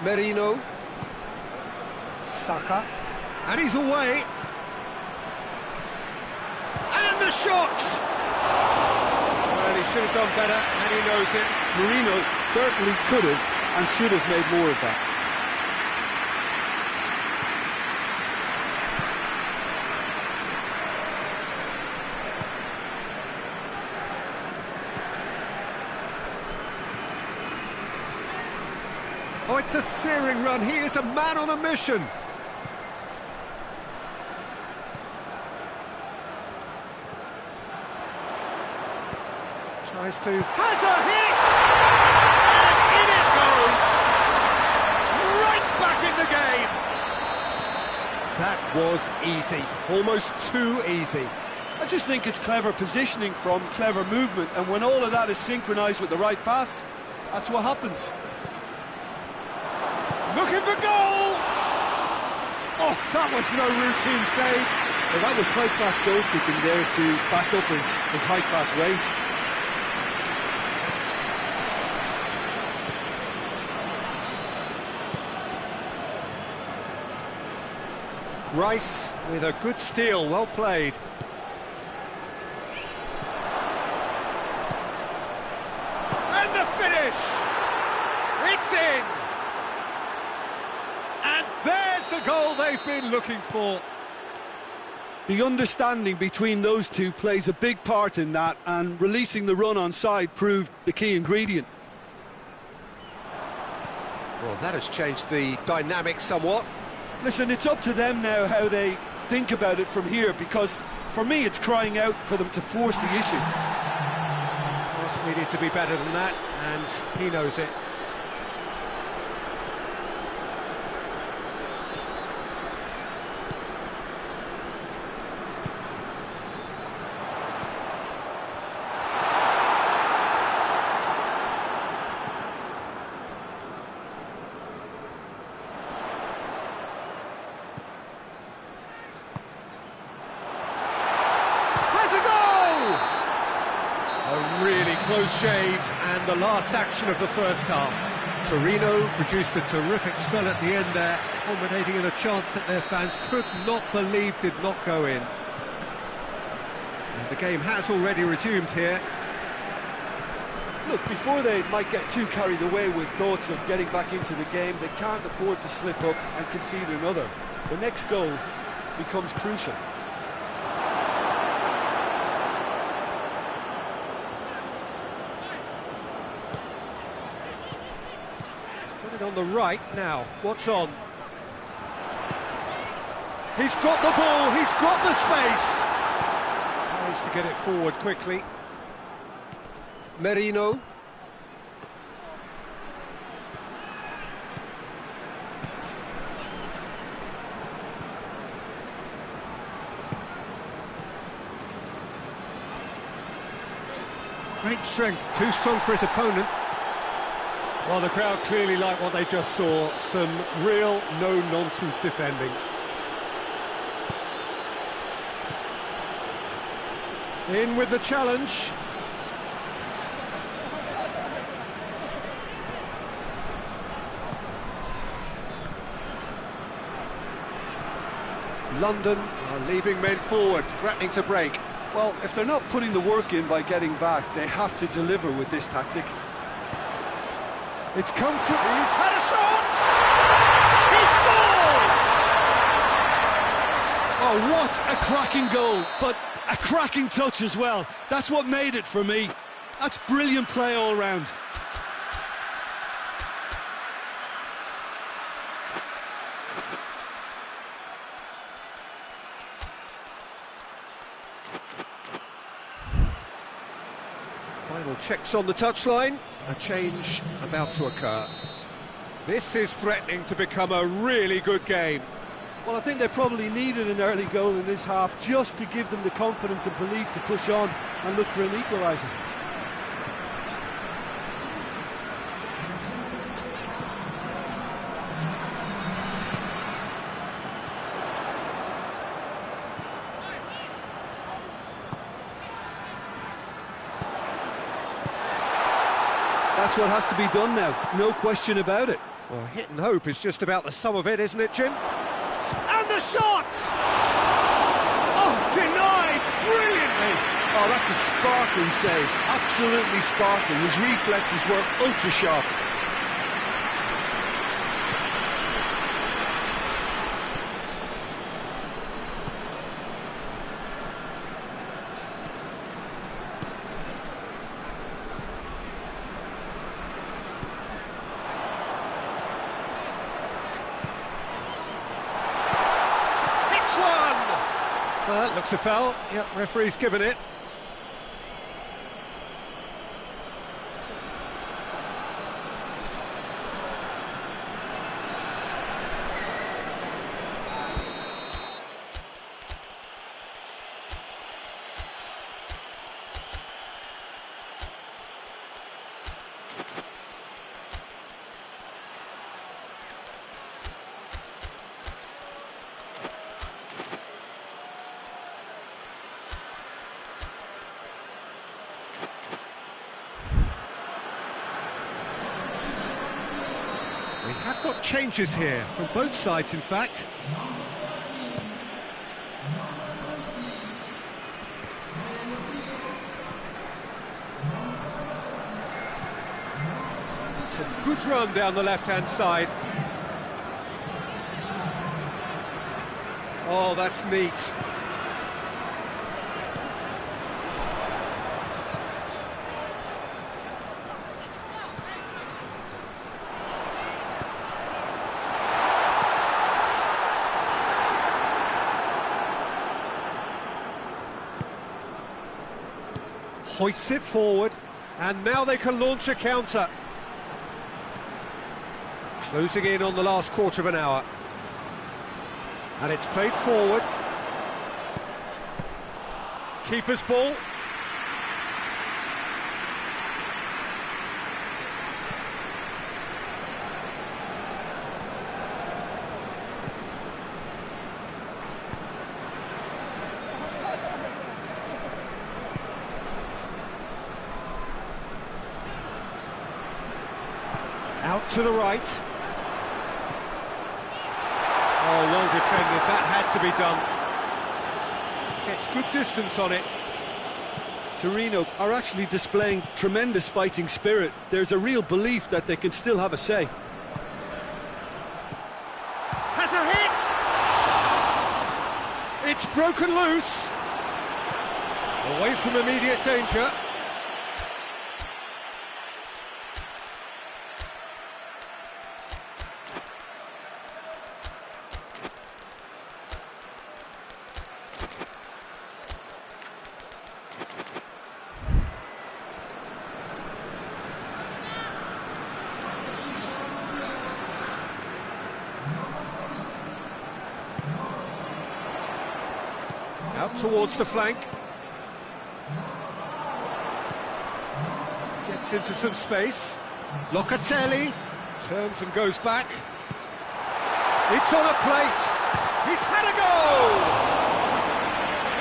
Merino. Saka. And he's away. And the shot! Well, he should have done better, and he knows it. Marino certainly could have and should have made more of that. Oh, it's a searing run. He is a man on a mission. Tries to... has a hit! And in it goes! Right back in the game! That was easy. Almost too easy. I just think it's clever positioning from clever movement, and when all of that is synchronised with the right pass, that's what happens. Looking for goal! Oh, that was no routine save. Well, that was high-class goalkeeping there to back up his high-class rage. Rice with a good steal, well played. And the finish! It's in! And there's the goal they've been looking for. The understanding between those two plays a big part in that, and releasing the run on side proved the key ingredient. Well, that has changed the dynamic somewhat. Listen, it's up to them now how they think about it from here, because for me it's crying out for them to force the issue. Of course, we need to be better than that, and he knows it. Close shave, and the last action of the first half. Torino produced a terrific spell at the end there, culminating in a chance that their fans could not believe did not go in. And the game has already resumed here. Look, before they might get too carried away with thoughts of getting back into the game, they can't afford to slip up and concede another. The next goal becomes crucial. On the right now, what's on? He's got the ball, he's got the space. Tries to get it forward quickly. Marino. Great strength, too strong for his opponent. Well, the crowd clearly like what they just saw. Some real no-nonsense defending. In with the challenge. London are leaving men forward, threatening to break. Well, if they're not putting the work in by getting back, they have to deliver with this tactic. It's come through. He's had a shot! He scores! Oh, what a cracking goal, but a cracking touch as well. That's what made it for me. That's brilliant play all round. Final checks on the touchline. A change about to occur. This is threatening to become a really good game. Well, I think they probably needed an early goal in this half just to give them the confidence and belief to push on and look for an equaliser. That's what has to be done now, no question about it. Well, hit and hope is just about the sum of it, isn't it, Jim? And the shot! Oh, denied brilliantly! Oh, that's a sparkling save. Absolutely sparkling. His reflexes were ultra sharp. Well, that looks a foul. Yep, referee's given it. We have got changes here, from both sides in fact. It's a good run down the left-hand side. Oh, that's neat. Hoists it forward, and now they can launch a counter. Closing in on the last quarter of an hour. And it's played forward. Keeper's ball. Out to the right. Oh, well defended, that had to be done. Gets good distance on it. Torino are actually displaying tremendous fighting spirit. There's a real belief that they can still have a say. Has a hit! It's broken loose. Away from immediate danger. Out towards the flank. Gets into some space. Locatelli turns and goes back. It's on a plate. He's had a goal!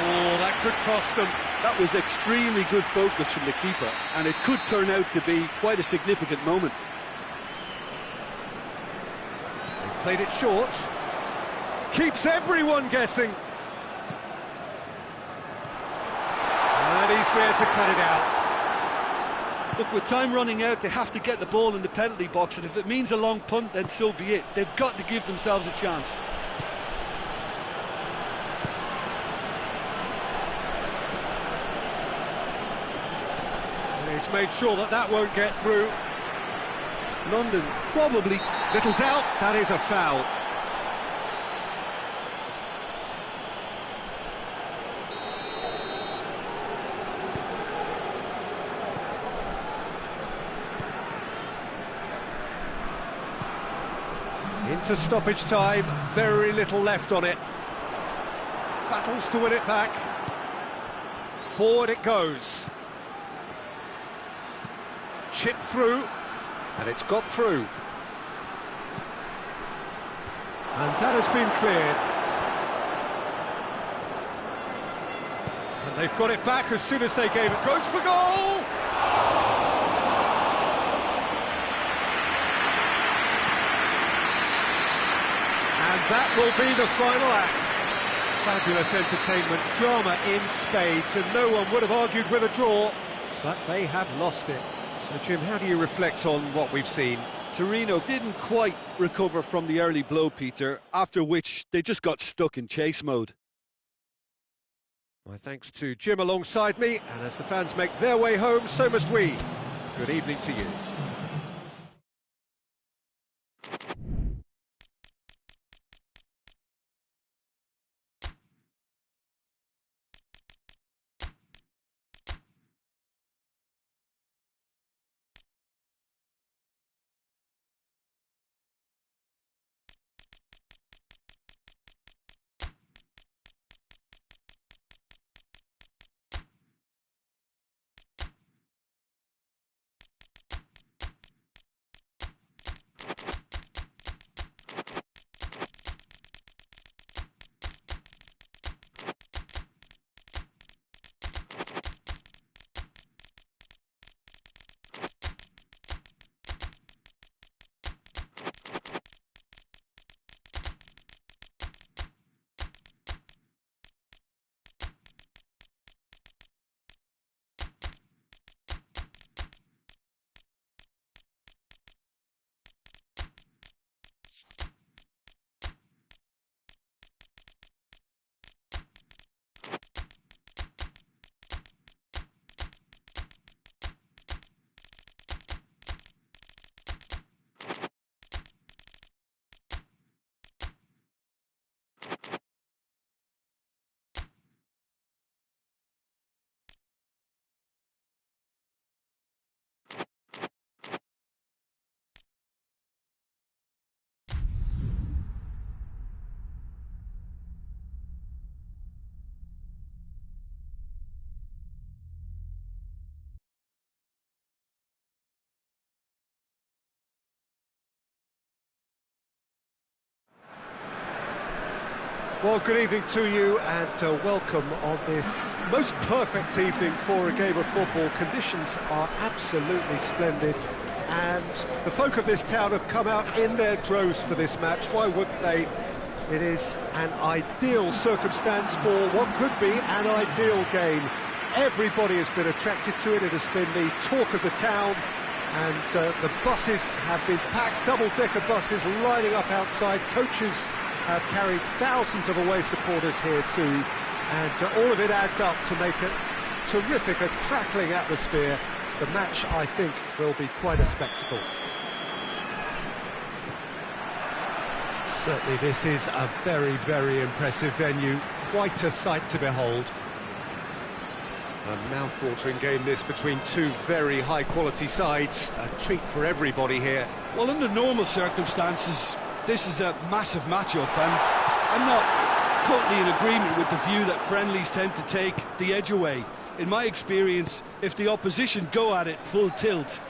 Oh, that could cost them. That was extremely good focus from the keeper, and it could turn out to be quite a significant moment. They've played it short. Keeps everyone guessing. And he's there to cut it out. Look, with time running out, they have to get the ball in the penalty box, and if it means a long punt, then so be it. They've got to give themselves a chance. He's made sure that that won't get through. London probably... Little doubt, that is a foul. Into stoppage time, very little left on it. Battles to win it back. Forward it goes. Chip through, and it's got through. And that has been cleared. And they've got it back as soon as they gave it. Goes for goal! And that will be the final act. Fabulous entertainment, drama in spades, and no one would have argued with a draw, but they have lost it. So, Jim, how do you reflect on what we've seen? Torino didn't quite recover from the early blow, Peter, after which they just got stuck in chase mode. My thanks to Jim alongside me, and as the fans make their way home, so must we. Good evening to you. Well, good evening to you and welcome on this most perfect evening for a game of football. Conditions are absolutely splendid and the folk of this town have come out in their droves for this match. Why wouldn't they? It is an ideal circumstance for what could be an ideal game. Everybody has been attracted to it. It has been the talk of the town, and the buses have been packed, double-decker buses lining up outside. Coaches have carried thousands of away supporters here too, and all of it adds up to make a terrific, a crackling atmosphere. The match, I think, will be quite a spectacle. Certainly this is a very, very impressive venue, quite a sight to behold. A mouth-watering game this between two very high-quality sides, a treat for everybody here. Well, under normal circumstances, this is a massive matchup, and I'm not totally in agreement with the view that friendlies tend to take the edge away. In my experience, if the opposition go at it full tilt,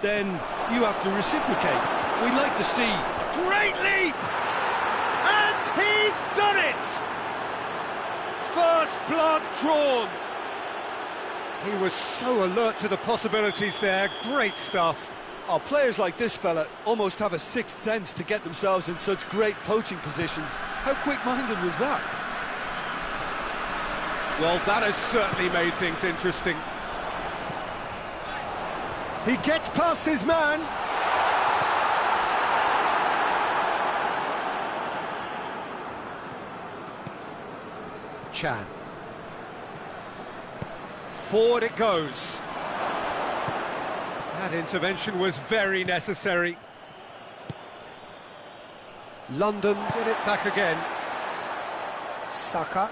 then you have to reciprocate. We'd like to see a great leap! And he's done it! First blood drawn. He was so alert to the possibilities there, great stuff. Oh, players like this fella almost have a sixth sense to get themselves in such great poaching positions. How quick-minded was that? Well, that has certainly made things interesting. He gets past his man. Chan. Forward it goes. That intervention was very necessary. London get it back again. Saka.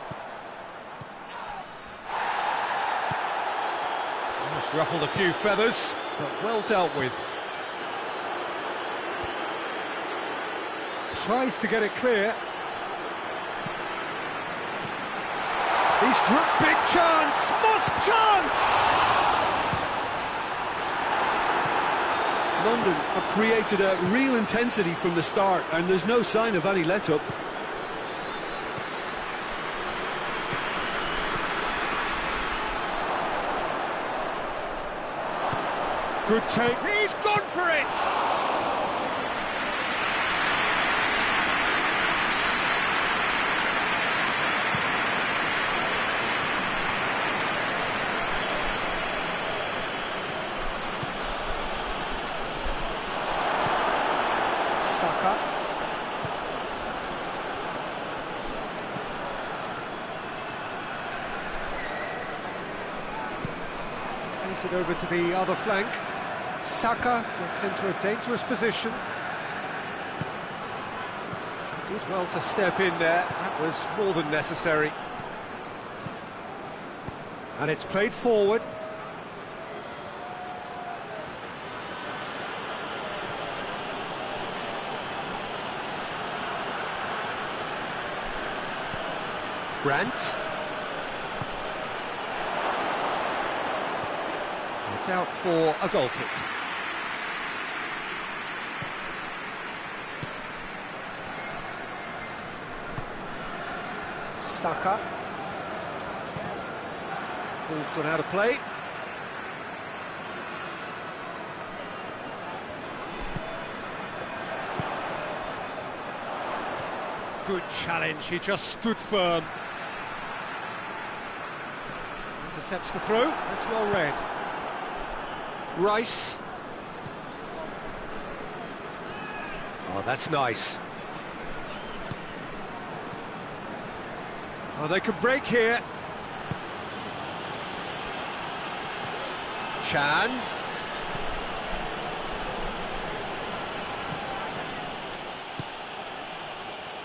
Almost ruffled a few feathers, but well dealt with. Tries to get it clear. He's through, big chance, must chance! London have created a real intensity from the start, and there's no sign of any let-up. Good take. He's gone for it! it over to the other flank. Saka gets into a dangerous position. Did well to step in there, that was more than necessary. And it's played forward. Brandt. It's out for a goal kick. Saka. Ball's gone out of play. Good challenge, he just stood firm. Intercepts the throw, that's well read. Rice. Oh, that's nice. Oh, they could break here. Chan.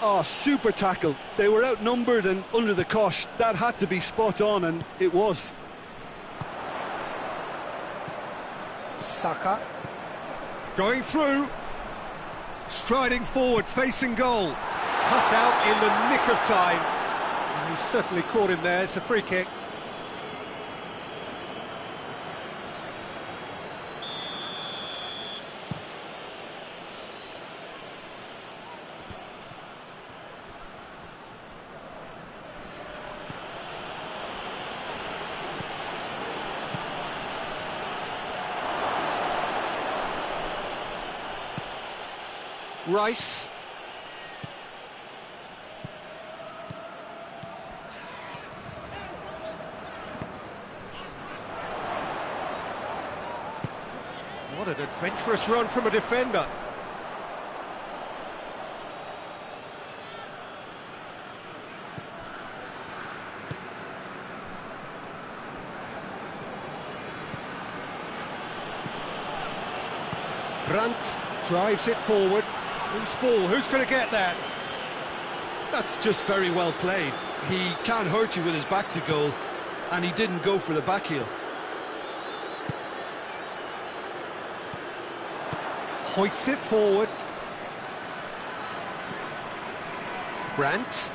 Oh, super tackle. They were outnumbered and under the cosh. That had to be spot on, and it was. Saka. Going through. Striding forward, facing goal. Cut out in the nick of time. And he certainly caught him there. It's a free kick. Rice. What an adventurous run from a defender. Brandt drives it forward. Loose ball, who's going to get that? That's just very well played. He can't hurt you with his back to goal, and he didn't go for the back heel. Hoists it forward. Brandt.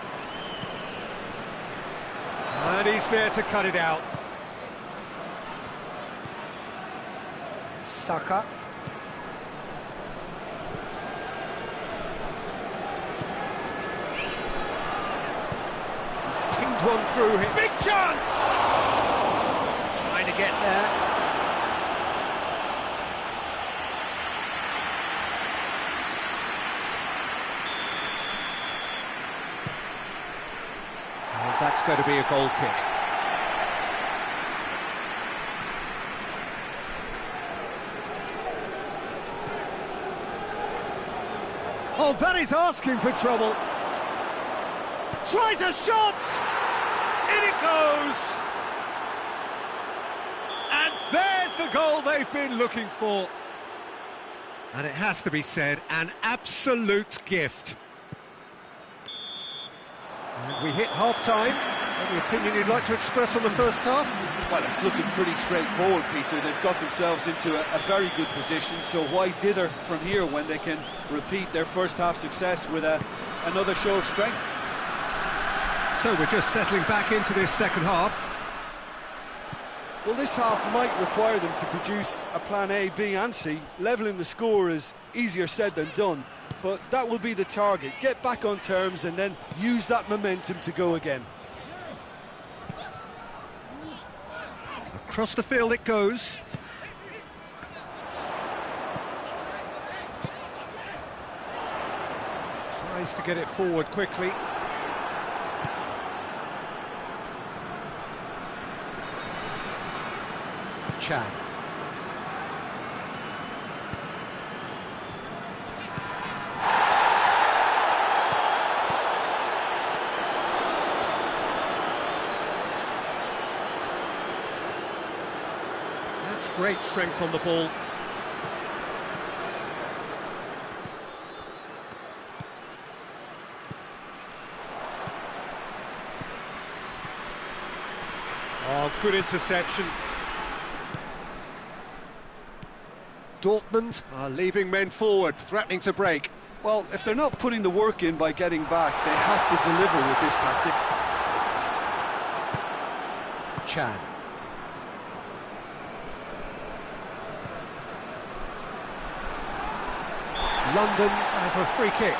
And he's there to cut it out. Saka. One through him. Big chance! Trying to get there. And that's going to be a goal kick. Oh, that is asking for trouble. Tries a shot! In it goes! And there's the goal they've been looking for. And it has to be said, an absolute gift. And we hit half-time. Any opinion you'd like to express on the first half? Well, it's looking pretty straightforward, Peter. They've got themselves into a very good position, so why dither from here when they can repeat their first half success with another show of strength? So we're just settling back into this second half. Well, this half might require them to produce a plan A, B and C. Levelling the score is easier said than done, but that will be the target. Get back on terms and then use that momentum to go again. Across the field it goes. Tries to get it forward quickly. Chan. That's Great strength on the ball. Oh, good interception. Dortmund are leaving men forward, threatening to break. Well, if they're not putting the work in by getting back, they have to deliver with this tactic. Chan. London have a free kick.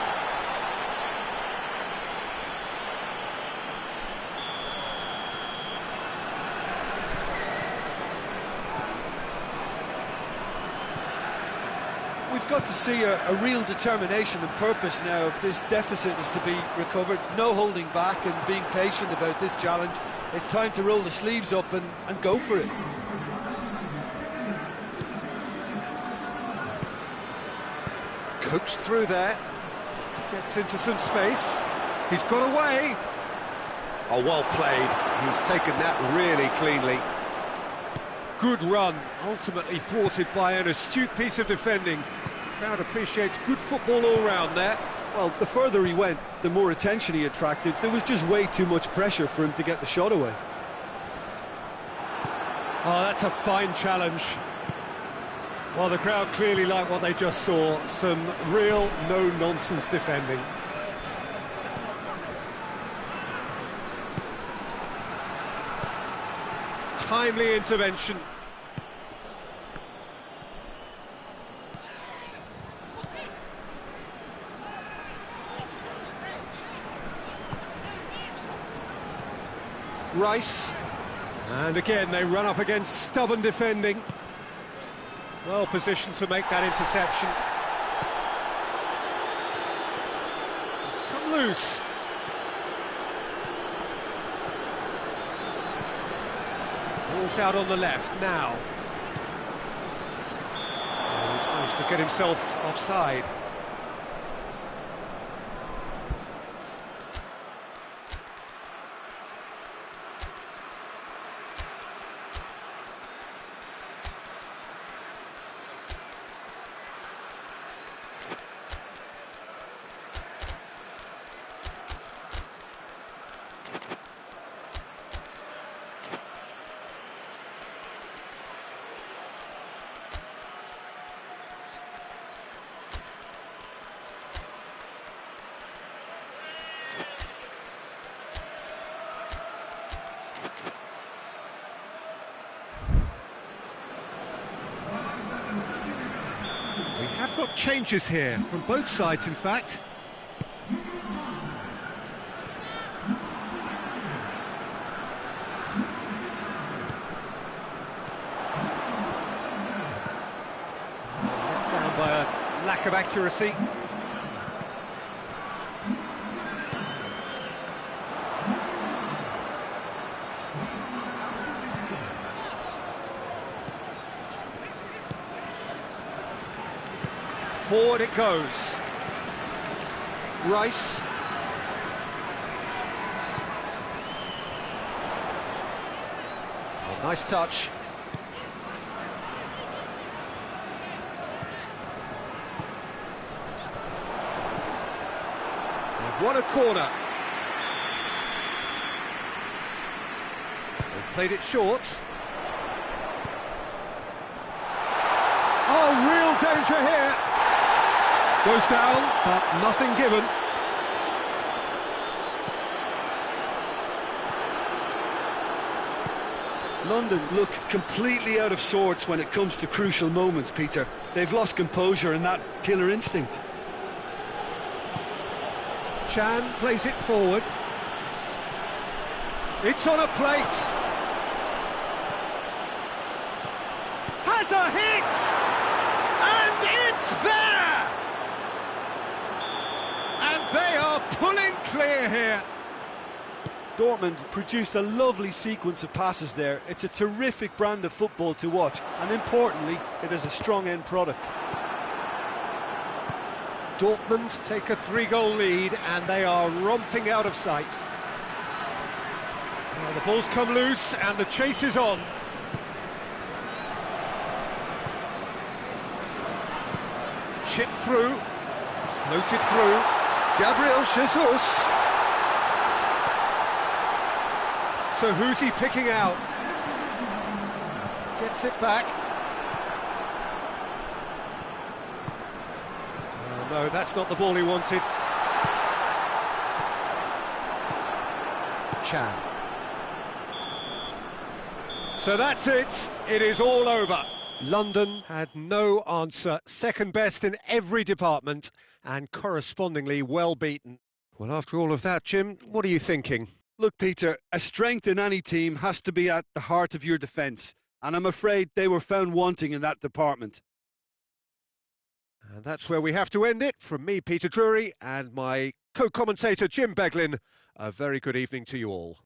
We've got to see a real determination and purpose now if this deficit is to be recovered. No holding back and being patient about this challenge. It's time to roll the sleeves up and go for it. Coached through there. Gets into some space. He's got away. Oh, well played. He's taken that really cleanly. Good run, ultimately thwarted by an astute piece of defending. Crowd appreciates good football all round there. Well, the further he went, the more attention he attracted. There was just way too much pressure for him to get the shot away. Oh, that's a fine challenge. Well, the crowd clearly like what they just saw. Some real no-nonsense defending. Timely intervention. Rice. And again, they run up against stubborn defending. Well positioned to make that interception. It's come loose. Ball's out on the left now. Oh, he's managed to get himself offside. We have got changes here, from both sides in fact. Down by a lack of accuracy. Forward it goes. Rice. A nice touch. They've won a corner. They've played it short. Oh, real danger here. Goes down, but nothing given. London look completely out of sorts when it comes to crucial moments, Peter. They've lost composure and that killer instinct. Chan plays it forward. It's on a plate. Has a hit! And it's there! And they are pulling clear here. Dortmund produced a lovely sequence of passes there. It's a terrific brand of football to watch, and importantly, it is a strong end product. Dortmund take a 3-goal lead, and they are romping out of sight. Well, the ball's come loose, and the chase is on. Chip through, floated through, Gabriel Jesus. So who's he picking out? Gets it back. Oh no, that's not the ball he wanted. Chan. So that's it. It is all over. London had no answer. Second best in every department and correspondingly well beaten. Well, after all of that, Jim, what are you thinking? Look, Peter, a strength in any team has to be at the heart of your defence, and I'm afraid they were found wanting in that department. And that's where we have to end it. From me, Peter Drury, and my co-commentator, Jim Beglin, a very good evening to you all.